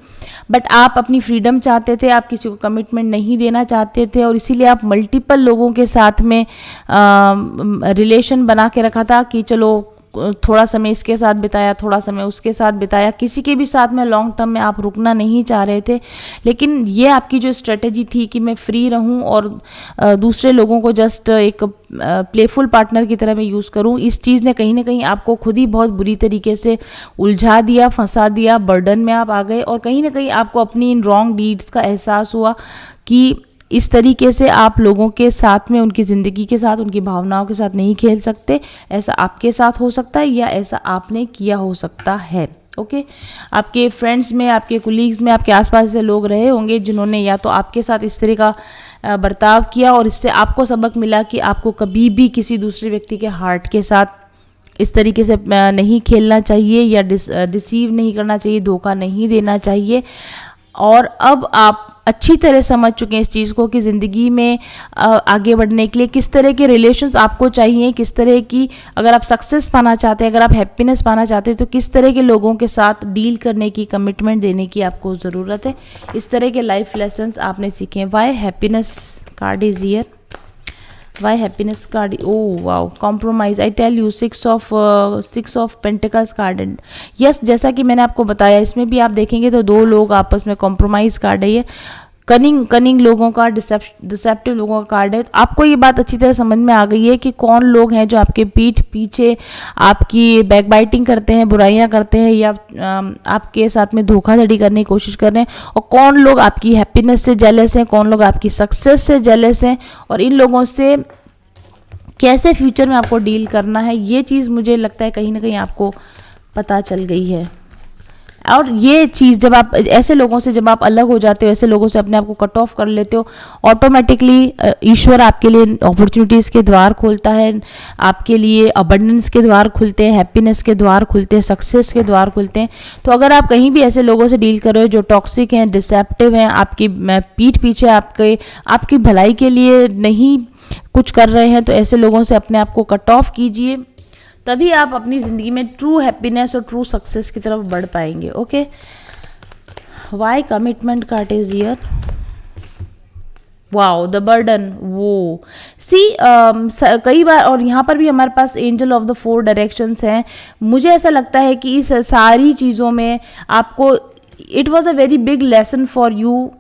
बट आप अपनी फ्रीडम चाहते थे, आप किसी को कमिटमेंट नहीं देना चाहते थे, और इसीलिए आप मल्टीपल लोगों के साथ में रिलेशन बना के रखा था कि चलो थोड़ा समय इसके साथ बिताया, थोड़ा समय उसके साथ बिताया, किसी के भी साथ में लॉन्ग टर्म में आप रुकना नहीं चाह रहे थे। लेकिन ये आपकी जो स्ट्रेटेजी थी कि मैं फ्री रहूं और दूसरे लोगों को जस्ट एक प्लेफुल पार्टनर की तरह मैं यूज़ करूं, इस चीज़ ने कहीं ना कहीं आपको खुद ही बहुत बुरी तरीके से उलझा दिया, फंसा दिया, बर्डन में आप आ गए। और कहीं ना कहीं आपको अपनी इन रॉन्ग डीड्स का एहसास हुआ कि इस तरीके से आप लोगों के साथ में, उनकी ज़िंदगी के साथ, उनकी भावनाओं के साथ नहीं खेल सकते। ऐसा आपके साथ हो सकता है या ऐसा आपने किया हो सकता है। ओके, आपके फ्रेंड्स में, आपके कुलीग्स में, आपके आसपास से लोग रहे होंगे जिन्होंने या तो आपके साथ इस तरह का बर्ताव किया और इससे आपको सबक मिला कि आपको कभी भी किसी दूसरे व्यक्ति के हार्ट के साथ इस तरीके से नहीं खेलना चाहिए या डिसीव नहीं करना चाहिए, धोखा नहीं देना चाहिए। और अब आप अच्छी तरह समझ चुके हैं इस चीज़ को कि ज़िंदगी में आगे बढ़ने के लिए किस तरह के रिलेशंस आपको चाहिए, किस तरह की, अगर आप सक्सेस पाना चाहते हैं, अगर आप हैप्पीनेस पाना चाहते हैं, तो किस तरह के लोगों के साथ डील करने की, कमिटमेंट देने की आपको ज़रूरत है। इस तरह के लाइफ लेसन्स आपने सीखे हैं। Why happiness card is here, why happiness card, oh wow, compromise, I tell you, six of pentacles card. And yes, जैसा कि मैंने आपको बताया, इसमें भी आप देखेंगे तो दो लोग आपस में, कॉम्प्रोमाइज कार्ड है ये, कनिंग लोगों का, डिसेप्टिव लोगों का कार्ड है। आपको ये बात अच्छी तरह समझ में आ गई है कि कौन लोग हैं जो आपके पीठ पीछे आपकी बैकबाइटिंग करते हैं, बुराइयां करते हैं या आपके साथ में धोखाधड़ी करने की कोशिश कर रहे हैं, और कौन लोग आपकी हैप्पीनेस से जेलस हैं, कौन लोग आपकी सक्सेस से जेलस हैं, और इन लोगों से कैसे फ्यूचर में आपको डील करना है, ये चीज़ मुझे लगता है कहीं ना कहीं आपको पता चल गई है। और ये चीज़ जब आप ऐसे लोगों से जब आप अलग हो जाते हो, ऐसे लोगों से अपने आप को कट ऑफ कर लेते हो, ऑटोमेटिकली ईश्वर आपके लिए अपॉर्चुनिटीज़ के द्वार खोलता है, आपके लिए अबंडेंस के द्वार खुलते हैं, हैप्पीनेस के द्वार खुलते हैं, सक्सेस के द्वार खुलते हैं। तो अगर आप कहीं भी ऐसे लोगों से डील कर रहे हो जो टॉक्सिक हैं, डिसेप्टिव हैं, आपकी पीठ पीछे आपकी भलाई के लिए नहीं कुछ कर रहे हैं, तो ऐसे लोगों से अपने आप को कट ऑफ कीजिए, तभी आप अपनी ज़िंदगी में ट्रू हैप्पीनेस और ट्रू सक्सेस की तरफ बढ़ पाएंगे। Okay, why commitment card is here, wow, the burden, वो सी कई बार, और यहाँ पर भी हमारे पास एंजल ऑफ द 4 डायरेक्शंस हैं। मुझे ऐसा लगता है कि इस सारी चीज़ों में आपको it was a very big lesson for you.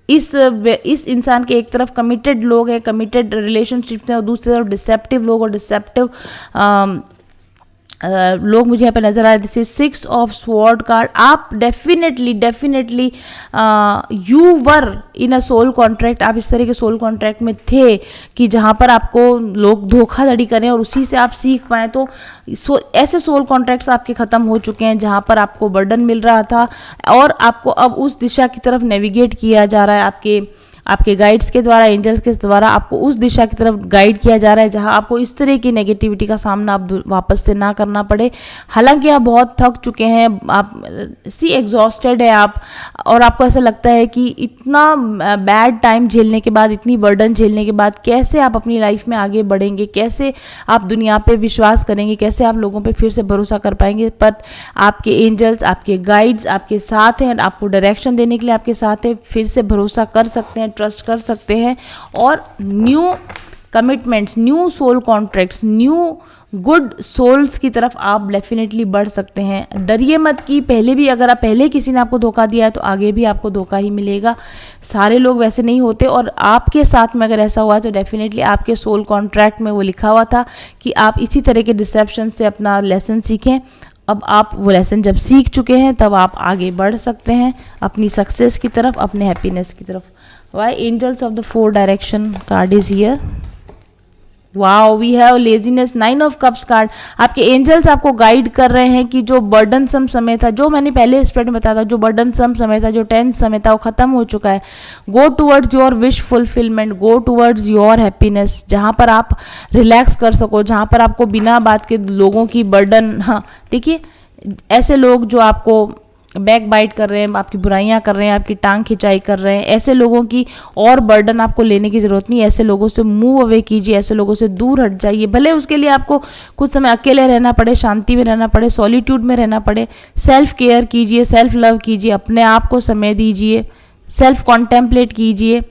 इस इंसान के एक तरफ कमिटेड लोग हैं, कमिटेड रिलेशनशिप्स हैं, और दूसरी तरफ डिसेप्टिव लोग और डिसेप्टिव लोग मुझे यहाँ पे नजर आ रहे। This is 6 of sword card. आप definitely you were in a soul contract, आप इस तरह के सोल कॉन्ट्रैक्ट में थे कि जहाँ पर आपको लोग धोखाधड़ी करें और उसी से आप सीख पाएँ। तो ऐसे सोल कॉन्ट्रैक्ट्स आपके ख़त्म हो चुके हैं जहाँ पर आपको बर्डन मिल रहा था और आपको अब उस दिशा की तरफ नेविगेट किया जा रहा है, आपके गाइड्स के द्वारा, एंजल्स के द्वारा आपको उस दिशा की तरफ गाइड किया जा रहा है जहां आपको इस तरह की नेगेटिविटी का सामना आप वापस से ना करना पड़े। हालांकि आप बहुत थक चुके हैं, आप एग्जॉस्टेड है आप, और आपको ऐसा लगता है कि इतना बैड टाइम झेलने के बाद, इतनी बर्डन झेलने के बाद कैसे आप अपनी लाइफ में आगे बढ़ेंगे, कैसे आप दुनिया पे विश्वास करेंगे, कैसे आप लोगों पे फिर से भरोसा कर पाएंगे। पर आपके एंजल्स, आपके गाइड्स आपके साथ हैं, आपको डायरेक्शन देने के लिए आपके साथ है। फिर से भरोसा कर सकते हैं, ट्रस्ट कर सकते हैं, और new commitments, new soul contracts, new good souls की तरफ आप डेफिनेटली बढ़ सकते हैं। डरिए मत कि पहले भी अगर आप पहले किसी ने आपको धोखा दिया है तो आगे भी आपको धोखा ही मिलेगा। सारे लोग वैसे नहीं होते, और आपके साथ में अगर ऐसा हुआ है तो डेफिनेटली आपके सोल कॉन्ट्रैक्ट में वो लिखा हुआ था कि आप इसी तरह के डिसेप्शन से अपना लेसन सीखें। अब आप वो लेसन जब सीख चुके हैं तब आप आगे बढ़ सकते हैं अपनी सक्सेस की तरफ, अपने हैप्पीनेस की तरफ। Why angels of the 4 direction card is here. Wow, we have laziness, 9 of cups card. आपके एंजल्स आपको गाइड कर रहे हैं कि जो बर्डनसम समय था, जो मैंने पहले स्प्रेड में बताया था, जो बर्डनसम समय था, जो टेंस समय था, वो खत्म हो चुका है। Go towards your wish fulfilment, go towards your happiness, जहाँ पर आप रिलैक्स कर सको, जहाँ पर आपको बिना बात के लोगों की बर्डन, हाँ देखिए ऐसे लोग जो आपको बैक बाइट कर रहे हैं, आपकी बुराइयां कर रहे हैं, आपकी टांग खिंचाई कर रहे हैं, ऐसे लोगों की और बर्डन आपको लेने की ज़रूरत नहीं। ऐसे लोगों से मूव अवे कीजिए, ऐसे लोगों से दूर हट जाइए। भले उसके लिए आपको कुछ समय अकेले रहना पड़े, शांति में रहना पड़े, सॉलिट्यूड में रहना पड़े। सेल्फ केयर कीजिए, सेल्फ लव कीजिए, अपने आप को समय दीजिए, सेल्फ कॉन्टेम्पलेट कीजिए,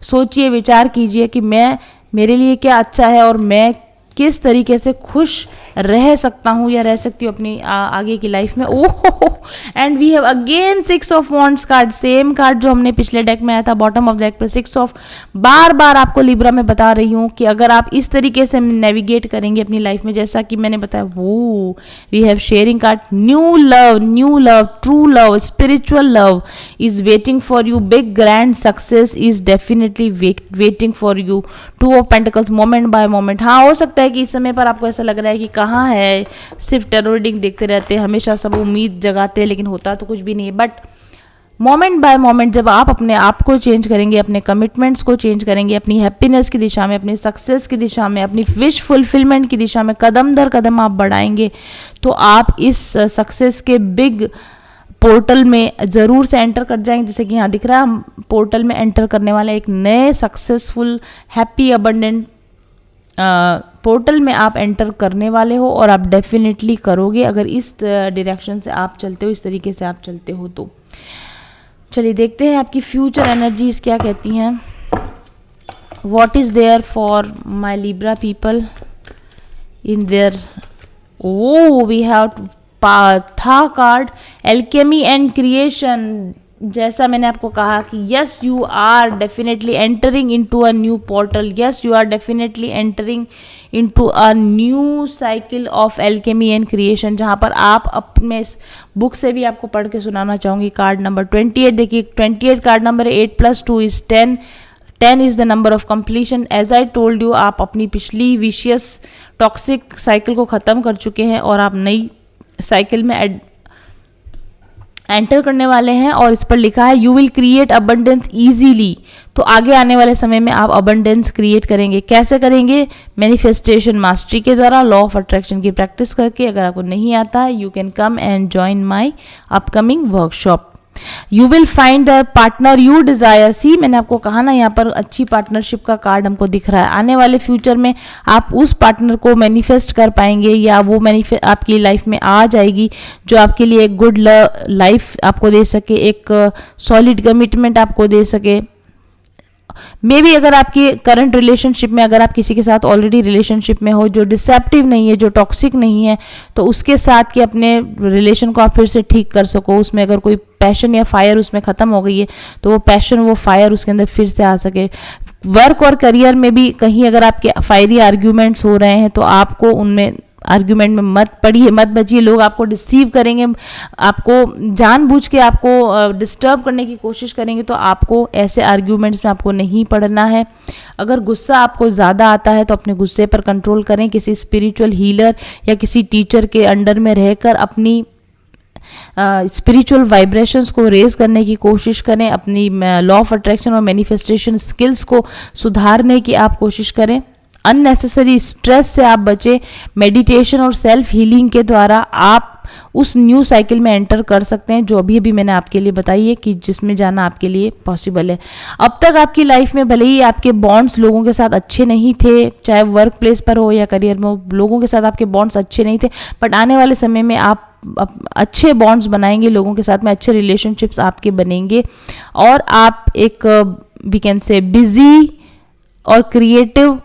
सोचिए, विचार कीजिए कि मेरे लिए क्या अच्छा है और मैं किस तरीके से खुश रह सकता हूँ या रह सकती हूँ अपनी आगे की लाइफ में। Oh, and we have again 6 of wands card, same card जो हमने पिछले डेक में आया था, बॉटम ऑफ डेक पर 6 ऑफ। बार बार आपको लिब्रा में बता रही हूँ कि अगर आप इस तरीके से नेविगेट करेंगे अपनी लाइफ में, जैसा कि मैंने बताया, वो we have sharing card, new love, true love, spiritual love is waiting for you, big grand success is definitely waiting for you. 2 of pentacles, moment by moment. हाँ, हो सकता है कि इस समय पर आपको ऐसा लग रहा है कि कहाँ है, सिर्फ टेरो रीडिंग देखते रहते हैं, हमेशा सब उम्मीद जगाते हैं, लेकिन होता तो कुछ भी नहीं है। बट मोमेंट बाय मोमेंट जब आप अपने आप को चेंज करेंगे, अपने कमिटमेंट्स को चेंज करेंगे, अपनी हैप्पीनेस की दिशा में, अपनी सक्सेस की दिशा में, अपनी विश फुलफिलमेंट की दिशा में कदम दर कदम आप बढ़ाएंगे, तो आप इस सक्सेस के बिग पोर्टल में ज़रूर से एंटर कर जाएंगे। जैसे कि यहाँ दिख रहा है, पोर्टल में एंटर करने वाले एक नए सक्सेसफुल, हैप्पी, अबंडेंट पोर्टल में आप एंटर करने वाले हो, और आप डेफिनेटली करोगे अगर इस डायरेक्शन से आप चलते हो, इस तरीके से आप चलते हो तो। चलिए देखते हैं आपकी फ्यूचर एनर्जीज क्या कहती हैं। What is there for my Libra people in there, oh we have था कार्ड, एल्केमी एंड क्रिएशन। जैसा मैंने आपको कहा कि yes you are definitely entering into a new portal, yes you are definitely entering into a new cycle of alchemy and creation, जहाँ पर आप अपने इस बुक से भी आपको पढ़ के सुनाना चाहूँगी। कार्ड नंबर 28 देखिए, 28 card number 8 + 2 = 10, 10 is the number of completion. As I told you, आप अपनी पिछली विशियस टॉक्सिक साइकिल को ख़त्म कर चुके हैं और आप नई साइकिल में एंटर करने वाले हैं, और इस पर लिखा है you will create abundance easily. तो आगे आने वाले समय में आप अबंडेंस क्रिएट करेंगे। कैसे करेंगे? मैनिफेस्टेशन मास्टरी के द्वारा, लॉ ऑफ अट्रैक्शन की प्रैक्टिस करके। अगर आपको नहीं आता है, you can come and join my upcoming workshop. You will find the partner you desire. See, मैंने आपको कहा ना, यहाँ पर अच्छी पार्टनरशिप का कार्ड हमको दिख रहा है। आने वाले फ्यूचर में आप उस पार्टनर को मैनिफेस्ट कर पाएंगे, या वो आपकी लाइफ में आ जाएगी जो आपके लिए एक गुड लाइफ आपको दे सके, एक सॉलिड कमिटमेंट आपको दे सके। मे बी अगर आपकी करंट रिलेशनशिप में, अगर आप किसी के साथ ऑलरेडी रिलेशनशिप में हो जो डिसेप्टिव नहीं है, जो टॉक्सिक नहीं है, तो उसके साथ के अपने रिलेशन को आप फिर से ठीक कर सको। उसमें अगर कोई पैशन या फायर उसमें ख़त्म हो गई है, तो वो पैशन, वो फायर उसके अंदर फिर से आ सके। वर्क और करियर में भी कहीं अगर आपके फायरी आर्ग्यूमेंट्स हो रहे हैं, तो आपको उनमें आर्ग्यूमेंट में मत पड़िए, मत बचिए। लोग आपको डिसीव करेंगे, आपको जानबूझ के आपको डिस्टर्ब करने की कोशिश करेंगे, तो आपको ऐसे आर्ग्यूमेंट्स में आपको नहीं पड़ना है। अगर गुस्सा आपको ज़्यादा आता है तो अपने गुस्से पर कंट्रोल करें। किसी स्पिरिचुअल हीलर या किसी टीचर के अंडर में रहकर अपनी स्पिरिचुअल वाइब्रेशंस को रेज करने की कोशिश करें। अपनी लॉ ऑफ अट्रैक्शन और मैनिफेस्टेशन स्किल्स को सुधारने की आप कोशिश करें। अननेसेसरी स्ट्रेस से आप बचें। मेडिटेशन और सेल्फ हीलिंग के द्वारा आप उस न्यू साइकिल में एंटर कर सकते हैं जो अभी मैंने आपके लिए बताई है कि जिसमें जाना आपके लिए पॉसिबल है। अब तक आपकी लाइफ में भले ही आपके बॉन्ड्स लोगों के साथ अच्छे नहीं थे, चाहे वर्क प्लेस पर हो या करियर में हो, लोगों के साथ आपके बॉन्ड्स अच्छे नहीं थे, बट आने वाले समय में आप अच्छे बॉन्ड्स बनाएंगे, लोगों के साथ में अच्छे रिलेशनशिप्स आपके बनेंगे, और आप एक वी कैन से बिजी और क्रिएटिव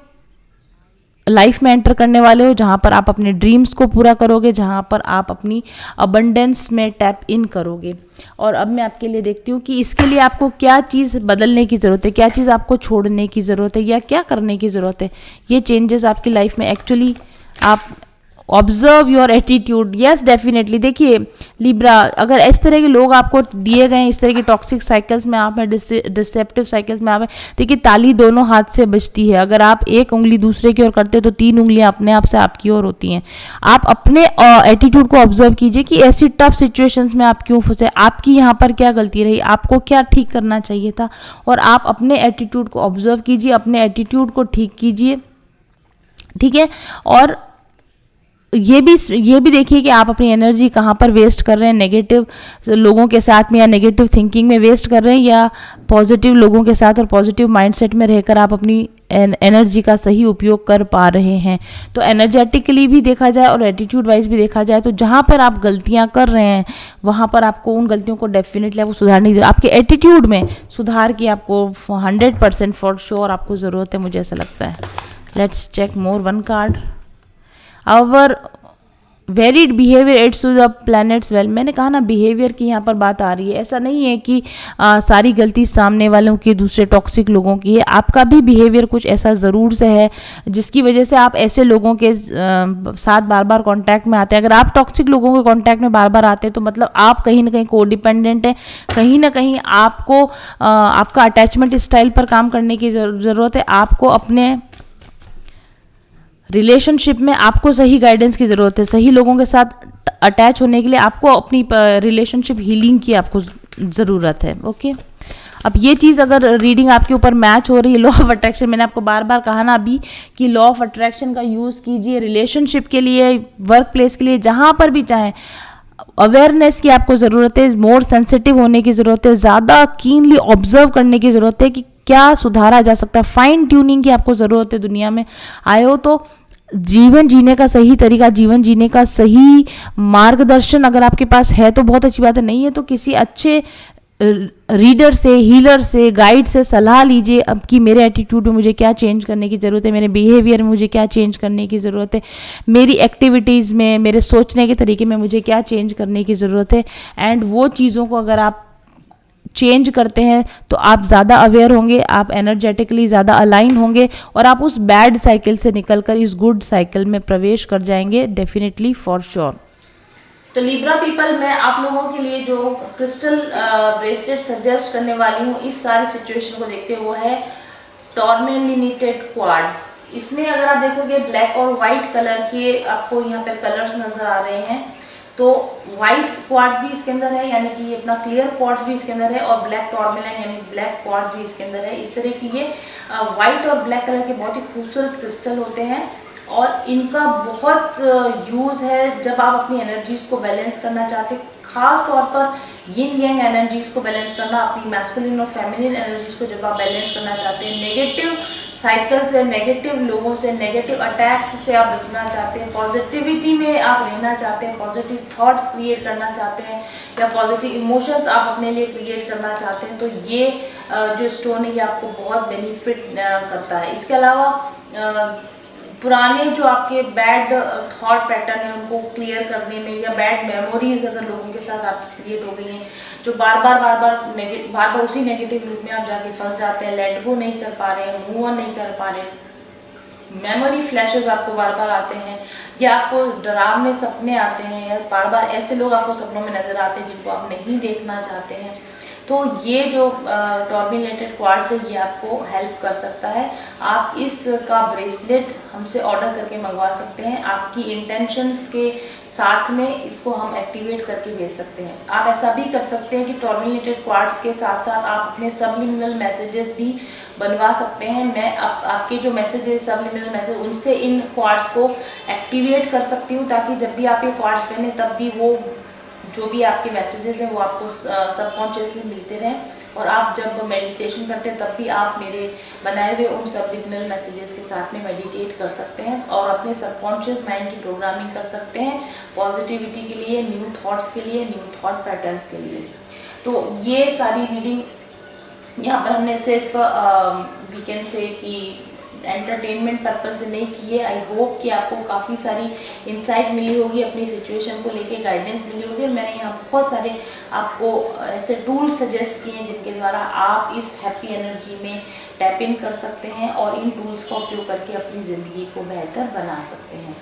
लाइफ में एंटर करने वाले हो, जहाँ पर आप अपने ड्रीम्स को पूरा करोगे, जहाँ पर आप अपनी अबंडेंस में टैप इन करोगे। और अब मैं आपके लिए देखती हूँ कि इसके लिए आपको क्या चीज़ बदलने की ज़रूरत है, क्या चीज़ आपको छोड़ने की ज़रूरत है, या क्या करने की ज़रूरत है। ये चेंजेस आपकी लाइफ में एक्चुअली आप observe your attitude. Yes definitely, देखिए लिब्रा, अगर इस तरह के लोग आपको दिए गए हैं, इस तरह की टॉक्सिक साइकिल्स में आप हैं, डिसेप्टिव साइकिल्स में आप हैं, देखिए ताली दोनों हाथ से बजती है। अगर आप एक उंगली दूसरे की ओर करते हो तो 3 उंगलियां अपने आप से आपकी ओर होती हैं। आप अपने एटीट्यूड को ऑब्जर्व कीजिए कि ऐसी टफ सिचुएशंस में आप क्यों फंसे, आपकी यहाँ पर क्या गलती रही, आपको क्या ठीक करना चाहिए था, और आप अपने एटीट्यूड को ऑब्जर्व कीजिए, अपने एटीट्यूड को ठीक कीजिए, ठीक है। और ये भी देखिए कि आप अपनी एनर्जी कहाँ पर वेस्ट कर रहे हैं, नेगेटिव लोगों के साथ में या नेगेटिव थिंकिंग में वेस्ट कर रहे हैं, या पॉजिटिव लोगों के साथ और पॉजिटिव माइंडसेट में रहकर आप अपनी एनर्जी का सही उपयोग कर पा रहे हैं। तो एनर्जेटिकली भी देखा जाए और एटीट्यूड वाइज भी देखा जाए तो जहाँ पर आप गलतियाँ कर रहे हैं वहाँ पर आपको उन गलतियों को डेफिनेटली आपको सुधारने की, आपके एटीट्यूड में सुधार की आपको 100% फॉर श्योर आपको ज़रूरत है, मुझे ऐसा लगता है। Let's check more one card. Our varied behaviour adds to the planets well. मैंने कहा ना बिहेवियर की यहाँ पर बात आ रही है। ऐसा नहीं है कि सारी गलती सामने वालों की, दूसरे टॉक्सिक लोगों की है, आपका भी बिहेवियर कुछ ऐसा ज़रूर से है जिसकी वजह से आप ऐसे लोगों के साथ बार बार कांटेक्ट में आते हैं। अगर आप टॉक्सिक लोगों के कांटेक्ट में बार बार आते हैं तो मतलब आप कहीं ना कहीं कोडिपेंडेंट हैं, कहीं ना कहीं आपको आपका अटैचमेंट स्टाइल पर काम करने की ज़रूरत है। आपको अपने रिलेशनशिप में आपको सही गाइडेंस की ज़रूरत है। सही लोगों के साथ अटैच होने के लिए आपको अपनी रिलेशनशिप हीलिंग की आपको ज़रूरत है। ओके, अब ये चीज़ अगर रीडिंग आपके ऊपर मैच हो रही है, लॉ ऑफ अट्रैक्शन, मैंने आपको बार बार कहा ना अभी कि लॉ ऑफ अट्रैक्शन का यूज़ कीजिए रिलेशनशिप के लिए, वर्क प्लेस के लिए, जहाँ पर भी चाहें। अवेयरनेस की आपको ज़रूरत है, मोर सेंसिटिव होने की ज़रूरत है, ज़्यादा कीनली ऑब्जर्व करने की ज़रूरत है कि क्या सुधारा जा सकता है। फाइन ट्यूनिंग की आपको ज़रूरत है। दुनिया में आए हो तो जीवन जीने का सही तरीका, जीवन जीने का सही मार्गदर्शन अगर आपके पास है तो बहुत अच्छी बात है, नहीं है तो किसी अच्छे रीडर से, हीलर से, गाइड से सलाह लीजिए अब कि मेरे एटीट्यूड में मुझे क्या चेंज करने की ज़रूरत है, मेरे बिहेवियर में मुझे क्या चेंज करने की ज़रूरत है, मेरी एक्टिविटीज़ में, मेरे सोचने के तरीके में मुझे क्या चेंज करने की ज़रूरत है। एंड वो चीज़ों को अगर आप चेंज करते हैं तो आप ज़्यादा अवेयर होंगे, आप एनर्जेटिकली ज़्यादा अलाइन होंगे और आप उस बैड साइकिल से निकलकर इस गुड साइकिल में प्रवेश कर जाएंगे, डेफिनेटली फॉर श्योर। तो लिब्रा पीपल, मैं आप लोगों के लिए जो क्रिस्टल ब्रेसलेट सजेस्ट करने वाली हूँ इस सारी सिचुएशन को देखते हुए, वो है टॉर्मेलिनेटेड क्वार्ट्ज। इसमें अगर आप देखोगे ब्लैक और वाइट कलर के आपको यहाँ पे कलर्स नजर आ रहे हैं। तो वाइट क्वार्ट्ज भी इसके अंदर है, यानी कि अपना क्लियर क्वार्ट्ज भी इसके अंदर है, और ब्लैक टॉर्मेलाइन यानी ब्लैक क्वार्ट्ज भी इसके अंदर है। इस तरह की ये वाइट और ब्लैक कलर के बहुत ही खूबसूरत क्रिस्टल होते हैं और इनका बहुत यूज़ है जब आप अपनी एनर्जीज को बैलेंस करना चाहते हैं, खास तौर पर यिन यांग एनर्जीज को बैलेंस करना, अपनी मैस्कुलिन और फेमिनिन एनर्जीज को जब आप बैलेंस करना चाहते हैं, नेगेटिव साइकिल से, नेगेटिव लोगों से, नेगेटिव अटैक्स से आप बचना चाहते हैं, पॉजिटिविटी में आप रहना चाहते हैं, पॉजिटिव थॉट्स क्रिएट करना चाहते हैं या पॉजिटिव इमोशंस आप अपने लिए क्रिएट करना चाहते हैं, तो ये जो स्टोन है ये आपको बहुत बेनिफिट करता है। इसके अलावा पुराने जो आपके बैड थॉट पैटर्न है उनको क्लियर करने में, या बैड मेमोरीज अगर लोगों के साथ आपकी क्रिएट हो गई हैं, जो बार बार उसी नेगेटिव लूप में आप जाके फंस जाते हैं, लेट गो नहीं कर पा रहे हैं, मूव ऑन नहीं कर पा रहे, मेमोरी फ्लैशेस आपको बार बार आते हैं, या आपको डरावने सपने आते हैं, या बार बार ऐसे लोग आपको सपनों में नजर आते हैं जिनको आप नहीं देखना चाहते हैं, तो ये जो टॉर्मिनेटेड क्वार्ट्ज है ये आपको हेल्प कर सकता है। आप इसका ब्रेसलेट हमसे ऑर्डर करके मंगवा सकते हैं, आपकी इंटेंशंस के साथ में इसको हम एक्टिवेट करके भेज सकते हैं। आप ऐसा भी कर सकते हैं कि टॉर्मिनेटेड क्वार्ट्ज के साथ साथ आप अपने सबलिमिनल मैसेजेस भी बनवा सकते हैं। मैं आपके जो मैसेजेस, सबलिमिनल मैसेज, उनसे इन क्वार्ट्ज को एक्टिवेट कर सकती हूँ, ताकि जब भी आप ये क्वार्ट्ज पहने तब भी वो जो भी आपके मैसेजेस हैं वो आपको सबकॉन्शियसली मिलते रहें, और आप जब मेडिटेशन करते हैं तब भी आप मेरे बनाए हुए उन सबलिमिनल मैसेजेस के साथ में मेडिटेट कर सकते हैं और अपने सबकॉन्शियस माइंड की प्रोग्रामिंग कर सकते हैं पॉजिटिविटी के लिए, न्यू थॉट्स के लिए, न्यू थॉट पैटर्न्स के लिए। तो ये सारी रीडिंग यहाँ पर हमने सिर्फ वी कैन से कि एंटरटेनमेंट पर्पज से नहीं की है। आई होप कि आपको काफ़ी सारी इंसाइट मिली होगी, अपनी सिचुएशन को लेके गाइडेंस मिली होगी। मैंने यहाँ बहुत सारे आपको ऐसे टूल्स सजेस्ट किए हैं जिनके द्वारा आप इस हैप्पी एनर्जी में टैप इन कर सकते हैं और इन टूल्स का उपयोग करके अपनी ज़िंदगी को बेहतर बना सकते हैं।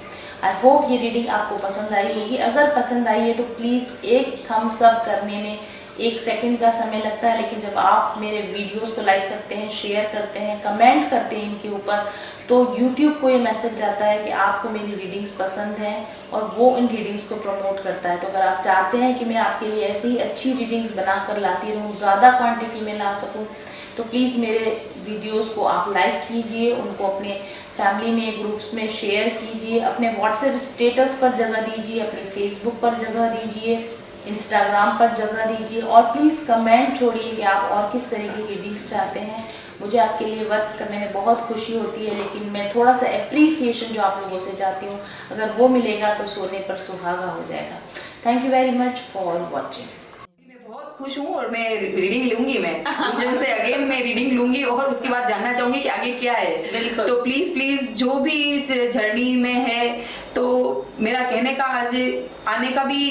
आई होप ये रीडिंग आपको पसंद आई होगी। अगर पसंद आई है तो प्लीज़ एक थम्स अप करने में 1 सेकंड का समय लगता है, लेकिन जब आप मेरे वीडियोस को लाइक करते हैं, शेयर करते हैं, कमेंट करते हैं इनके ऊपर, तो YouTube को ये मैसेज जाता है कि आपको मेरी रीडिंग्स पसंद हैं और वो इन रीडिंग्स को प्रमोट करता है। तो अगर आप चाहते हैं कि मैं आपके लिए ऐसी ही अच्छी रीडिंग्स बना कर लाती रहूँ, ज़्यादा क्वान्टिटी में ला सकूँ, तो प्लीज़ मेरे वीडियोस को आप लाइक कीजिए, उनको अपने फैमिली में, ग्रुप्स में शेयर कीजिए, अपने व्हाट्सएप स्टेटस पर जगह दीजिए, अपने फेसबुक पर जगह दीजिए, इंस्टाग्राम पर जगह दीजिए और प्लीज़ कमेंट छोड़िए कि आप और किस तरह की रीडिंग्स चाहते हैं। मुझे आपके लिए वर्क करने में बहुत खुशी होती है, लेकिन मैं थोड़ा सा एप्रिसिएशन जो आप लोगों से चाहती हूँ, अगर वो मिलेगा तो सोने पर सुहागा हो जाएगा। Thank you very much for watching. बहुत खुश हूँ और मैं रीडिंग लूंगी, मैं गुंजन से अगेन मैं रीडिंग लूंगी और उसके बाद जानना चाहूंगी कि आगे क्या है। बिल्कुल। तो प्लीज जो भी इस जर्नी में है, तो मेरा कहने का आज आने का भी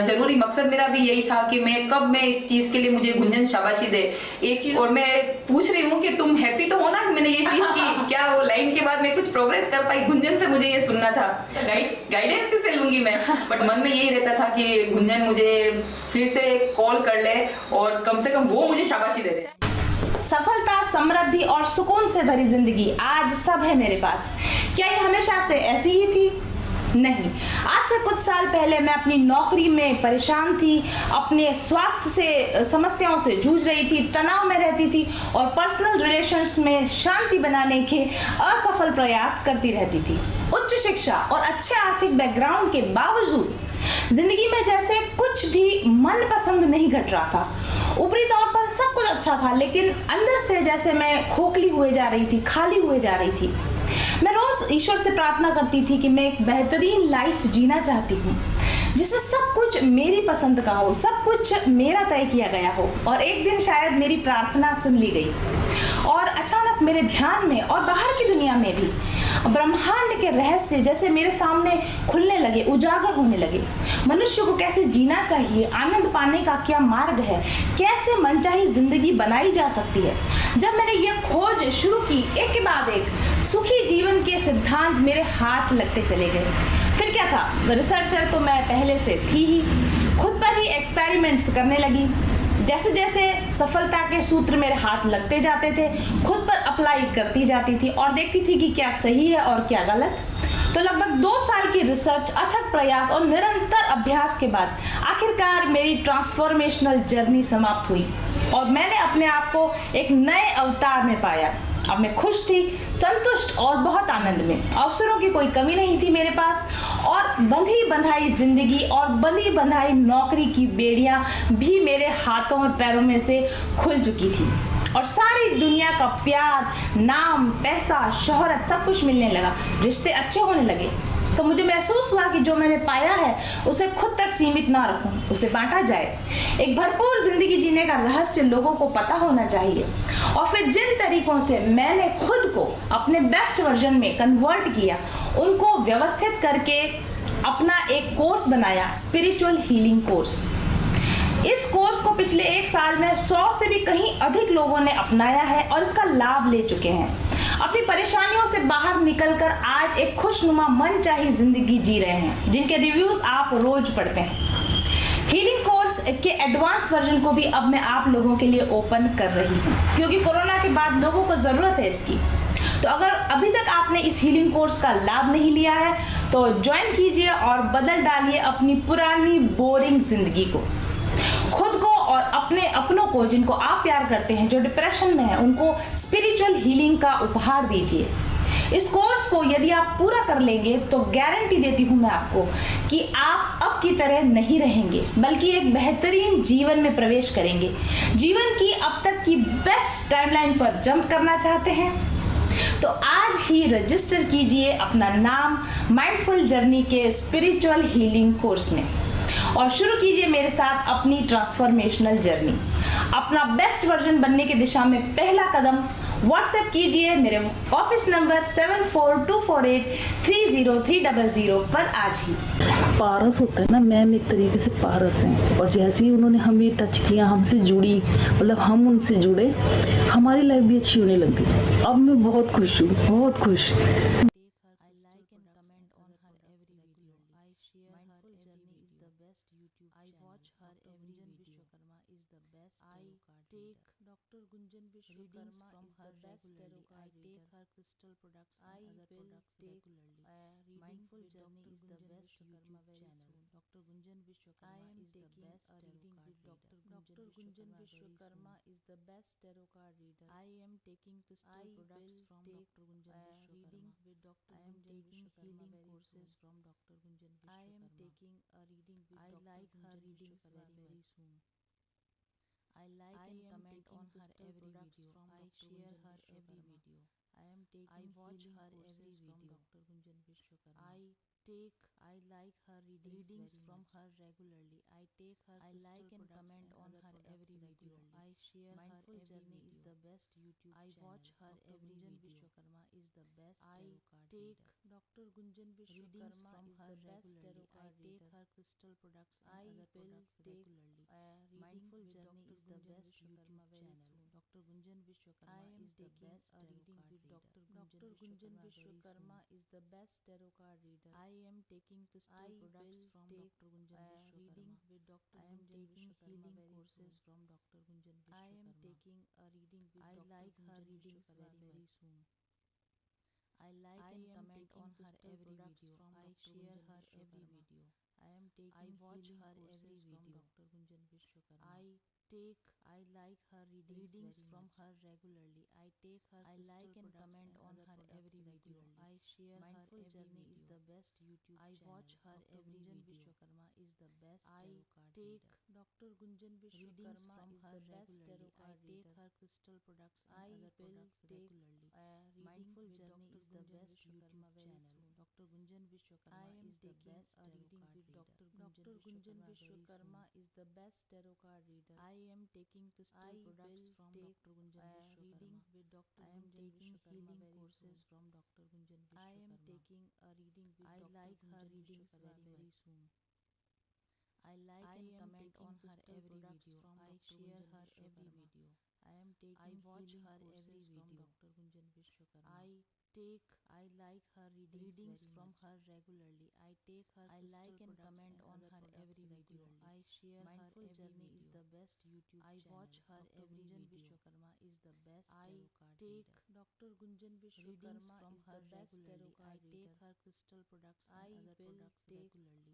जरूरी मकसद मेरा भी यही था कि मैं इस चीज के लिए मुझे गुंजन शाबाशी दे एक चीज। और मैं पूछ रही हूँ कि तुम हैप्पी तो हो ना कि मैंने ये चीज की? क्या वो लाइन के बाद मैं कुछ प्रोग्रेस कर पाई? गुंजन से मुझे ये सुनना था। गाइडेंस किससे लूंगी मैं? बट मन में यही रहता था कि गुंजन मुझे फिर से कॉल कर ले और कम से कम वो मुझे शाबाशी दे दे। सफलता, समृद्धि और सुकून से भरी जिंदगी आज सब है मेरे पास। क्या ये हमेशा से ऐसी ही थी? नहीं। आज से कुछ साल पहले मैं अपनी नौकरी में परेशान थी, अपने स्वास्थ्य से समस्याओं से जूझ रही थी, तनाव में रहती थी और पर्सनल रिलेशंस में शांति बनाने के असफल प्रयास करती रहती थी। उच्च शिक्षा और अच्छे आर्थिक बैकग्राउंड के बावजूद जिंदगी में जैसे कुछ भी मनपसंद नहीं घट रहा था। ऊपरी तौर पर सब कुछ अच्छा था, लेकिन अंदर से जैसे मैं खोखली हुए जा रही थी, खाली हुए जा रही थी। मैं रोज ईश्वर से प्रार्थना करती थी कि मैं एक बेहतरीन लाइफ जीना चाहती हूँ, जिसमें सब कुछ मेरी पसंद का हो, सब कुछ मेरा तय किया गया हो। और एक दिन शायद मेरी प्रार्थना सुन ली गई और अचानक मेरे ध्यान में और बाहर की दुनिया में भी ब्रह्मांड के रहस्य जैसे मेरे सामने खुलने लगे, उजागर होने लगे। मनुष्य को कैसे जीना चाहिए, आनंद पाने का क्या मार्ग है, कैसे मनचाही जिंदगी बनाई जा सकती है। जब मैंने यह खोज शुरू की, एक के बाद एक सुखी जीवन के सिद्धांत मेरे हाथ लगते चले गए। फिर क्या था, रिसर्चर तो मैं पहले से थी ही। खुद पर ही एक्सपेरिमेंट्स करने लगी। जैसे जैसे सफलता के सूत्र मेरे हाथ लगते जाते थे, खुद पर अप्लाई करती जाती थी और देखती थी कि क्या सही है और क्या गलत। तो लगभग 2 साल की रिसर्च, अथक प्रयास और निरंतर अभ्यास के बाद आखिरकार मेरी ट्रांसफॉर्मेशनल जर्नी समाप्त हुई और मैंने अपने आप को एक नए अवतार में पाया। अब मैं खुश थी, संतुष्ट और बहुत आनंद में। अवसरों की कोई कमी नहीं थी मेरे पास और बंधी बंधाई जिंदगी और बंधी बंधाई नौकरी की बेड़ियां भी मेरे हाथों और पैरों में से खुल चुकी थी और सारी दुनिया का प्यार, नाम, पैसा, शोहरत सब कुछ मिलने लगा। रिश्ते अच्छे होने लगे। तो मुझे महसूस हुआ कि जो मैंने पाया है उसे खुद तक सीमित ना रखूं, उसे बांटा जाए। एक भरपूर जिंदगी जीने का रहस्य लोगों को पता होना चाहिए। और फिर जिन तरीकों से मैंने खुद को अपने बेस्ट वर्जन में कन्वर्ट किया, उनको व्यवस्थित करके अपना एक कोर्स बनाया, स्पिरिचुअल हीलिंग कोर्स। इस कोर्स को पिछले 1 साल में 100 से भी कहीं अधिक लोगों ने अपनाया है और इसका लाभ ले चुके हैं। अपनी परेशानियों से बाहर निकलकर आज एक खुशनुमा मनचाही जिंदगी जी रहे हैं, जिनके रिव्यूज आप रोज पढ़ते हैं। हीलिंग कोर्स के एडवांस वर्जन को भी अब मैं आप लोगों के लिए ओपन कर रही हूँ, क्योंकि कोरोना के बाद लोगों को ज़रूरत है इसकी। तो अगर अभी तक आपने इस हीलिंग कोर्स का लाभ नहीं लिया है तो ज्वाइन कीजिए और बदल डालिए अपनी पुरानी बोरिंग जिंदगी को। खुद को और अपने अपनों को, जिनको आप प्यार करते हैं, जो डिप्रेशन में है, उनको स्पिरिचुअल हीलिंग का उपहार दीजिए। इस कोर्स को यदि आप पूरा कर लेंगे तो गारंटी देती हूँ मैं आपको कि आप अब की तरह नहीं रहेंगे, बल्कि एक बेहतरीन जीवन में प्रवेश करेंगे। जीवन की अब तक की बेस्ट टाइमलाइन पर जंप करना चाहते हैं तो आज ही रजिस्टर कीजिए अपना नाम माइंडफुल जर्नी के स्पिरिचुअल हीलिंग कोर्स में और शुरू कीजिए मेरे साथ अपनी ट्रांसफॉर्मेशनल जर्नी। अपना बेस्ट वर्जन बनने की दिशा में पहला कदम व्हाट्सएप कीजिए मेरे ऑफिस नंबर 7424830300 पर आज ही। पारस होता है ना, मैम एक तरीके से पारस हैं, और जैसे ही उन्होंने हमें टच किया, हमसे जुड़ी, मतलब हम उनसे जुड़े, हमारी लाइफ भी अच्छी होने लग गई। अब मैं बहुत खुश हूँ, बहुत खुश। Dr. Gunjan Vishwakarma is the best tarot card reader. I take her crystal products and other products regularly. Mindful Journey is the best YouTube channel. Dr. Gunjan Vishwakarma is the best tarot card reader. Dr. Gunjan Vishwakarma is the best tarot card reader. I am taking crystal products from Dr. Gunjan Vishwakarma. Reading with Dr. I am taking healing courses from Dr. Gunjan Vishwakarma. I am taking a reading with Dr. I like her readings very soon. I like and comment on her every video. I share her every video. I am taking I watch her every video. Dr. Gunjan Vishwakarma. I like her readings from her regularly. I take her I like and comment on her every video. I share Mindful her Journey is the best YouTube I channel. Watch her every video. Vishwakarma is the best I take Dr. Gunjan Vishwakarma is the best tarot card reader. I take her crystal products and other products regularly. Mindful Journey is the best YouTube channel. Dr. Gunjan Vishwakarma is the best reading with Dr. Gunjan Vishwakarma is the best tarot card reader. I am taking crystal products from Dr. Gunjan Vishwakarma. Reading with Dr. I am taking healing courses from Dr. Gunjan Vishwakarma. I am taking a reading with I like her readings very soon. I like and comment on her every video. I share her every video. I am taking I watch her every video. Dr. Gunjan Vishwakarma. I like her readings from her regularly. I take her I like and comment on her every video. I share Mindful her Journey is the best YouTube I channel. Watch her every video. Vishwakarma is the best I take Dr. Gunjan Vishwakarma is the best tarot card I take her crystal products and other products regularly. Mindful Journey is the best YouTube channel. Dr. Gunjan Vishwakarma is the best reading with Dr. Gunjan Vishwakarma is the best tarot card reader. I am taking crystal products from Dr. Gunjan Vishwakarma. Reading with Dr. I am taking healing courses from Dr. Gunjan Vishwakarma. I am taking a reading with I like her readings very soon. I like and comment on her every video. I share her every video. I am taking I watch her every video. Dr. Gunjan Vishwakarma. I like her readings from her regularly. I take her I like and comment on her every video. I share Mindful Journey is the best YouTube I watch her every video. Vishwakarma is the best I take Dr. Gunjan Vishwakarma from her best tarot card. I take her crystal products and other products regularly.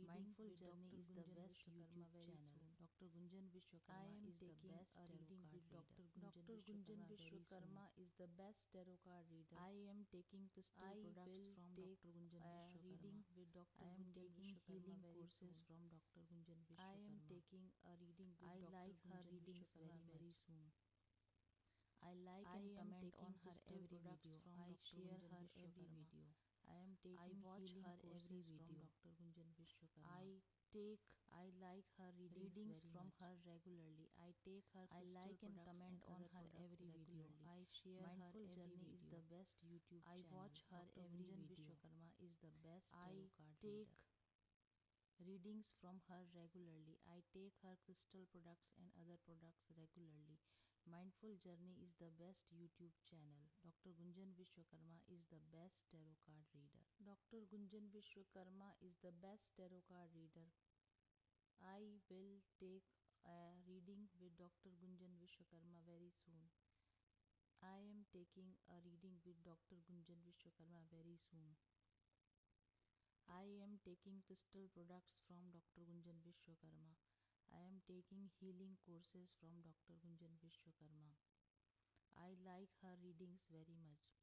Mindful Journey is the best YouTube channel. Dr. Gunjan Vishwakarma is the best reading with Dr. Gunjan Vishwakarma is the best tarot card reader. I am taking crystal products from Dr. Gunjan Vishwakarma. Reading with Dr. I am taking healing courses from Dr. Gunjan Vishwakarma. I am taking a reading with I like her readings very soon. I like and comment on her every video. I share her every video. I am taking I watch her every video. Dr. Gunjan Vishwakarma. I like her readings from her regularly. I take her I like and comment on her every video. I share Mindful Journey is the best YouTube I watch her every video. Vishwakarma is the best I take readings from her regularly. I take her crystal products and other products regularly. Mindful Journey is the best YouTube channel. Dr. Gunjan Vishwakarma is the best tarot card reader. Dr. Gunjan Vishwakarma is the best tarot card reader. I will take a reading with Dr. Gunjan Vishwakarma very soon. I am taking a reading with Dr. Gunjan Vishwakarma very soon. I am taking crystal products from Dr. Gunjan Vishwakarma. I am taking healing courses from Dr. Gunjan Vishwakarma. I like her readings very much.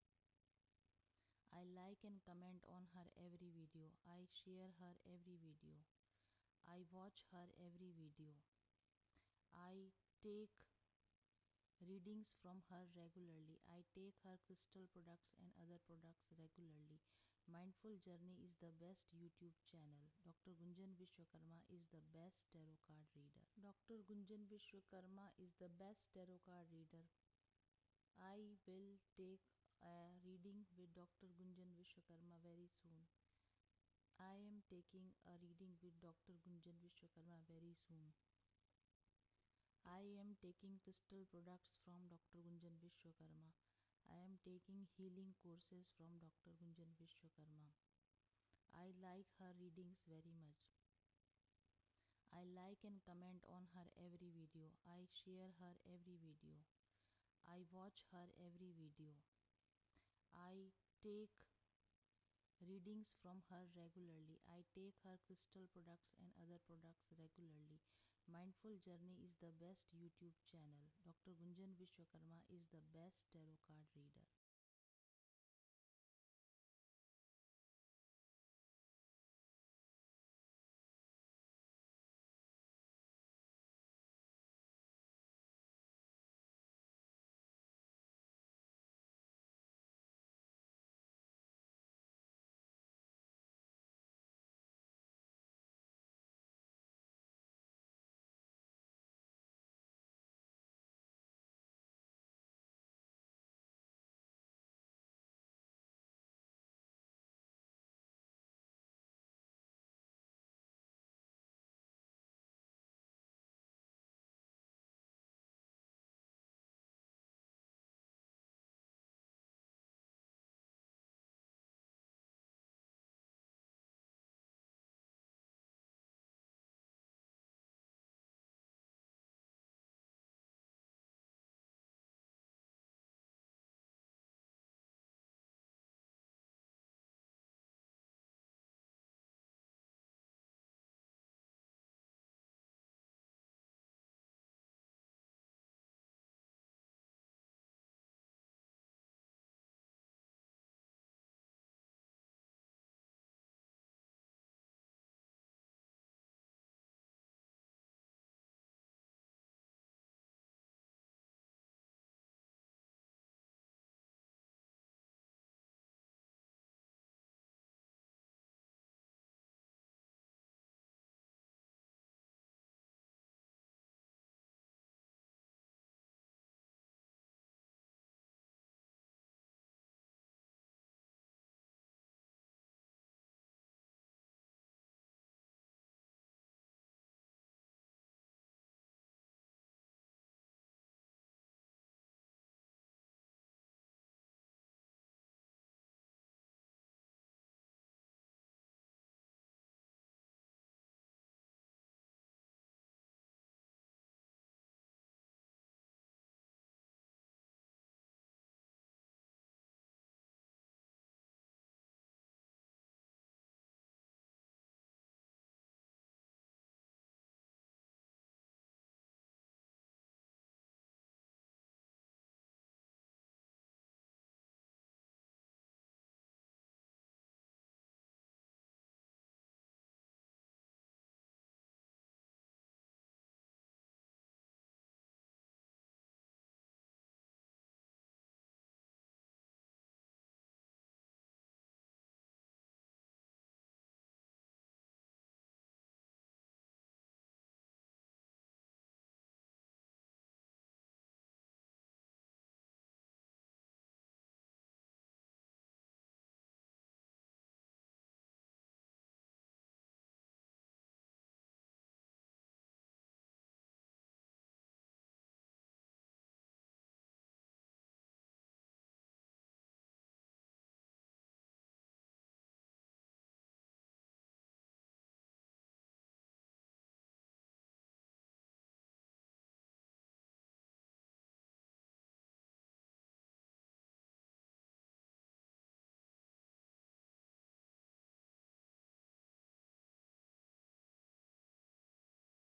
I like and comment on her every video. I share her every video. I watch her every video. I take readings from her regularly. I take her crystal products and other products regularly. Mindful Journey is the best YouTube channel. Dr. Gunjan Vishwakarma is the best tarot card reader. Dr. Gunjan Vishwakarma is the best tarot card reader. I will take a reading with Dr. Gunjan Vishwakarma very soon. I am taking a reading with Dr. Gunjan Vishwakarma very soon. I am taking crystal products from Dr. Gunjan Vishwakarma. I am taking healing courses from Dr. Gunjan Vishwakarma. I like her readings very much. I like and comment on her every video. I share her every video. I watch her every video. I take readings from her regularly. I take her crystal products and other products regularly. Mindful Journey is the best YouTube channel. Dr. Gunjan Vishwakarma is the best tarot card reader.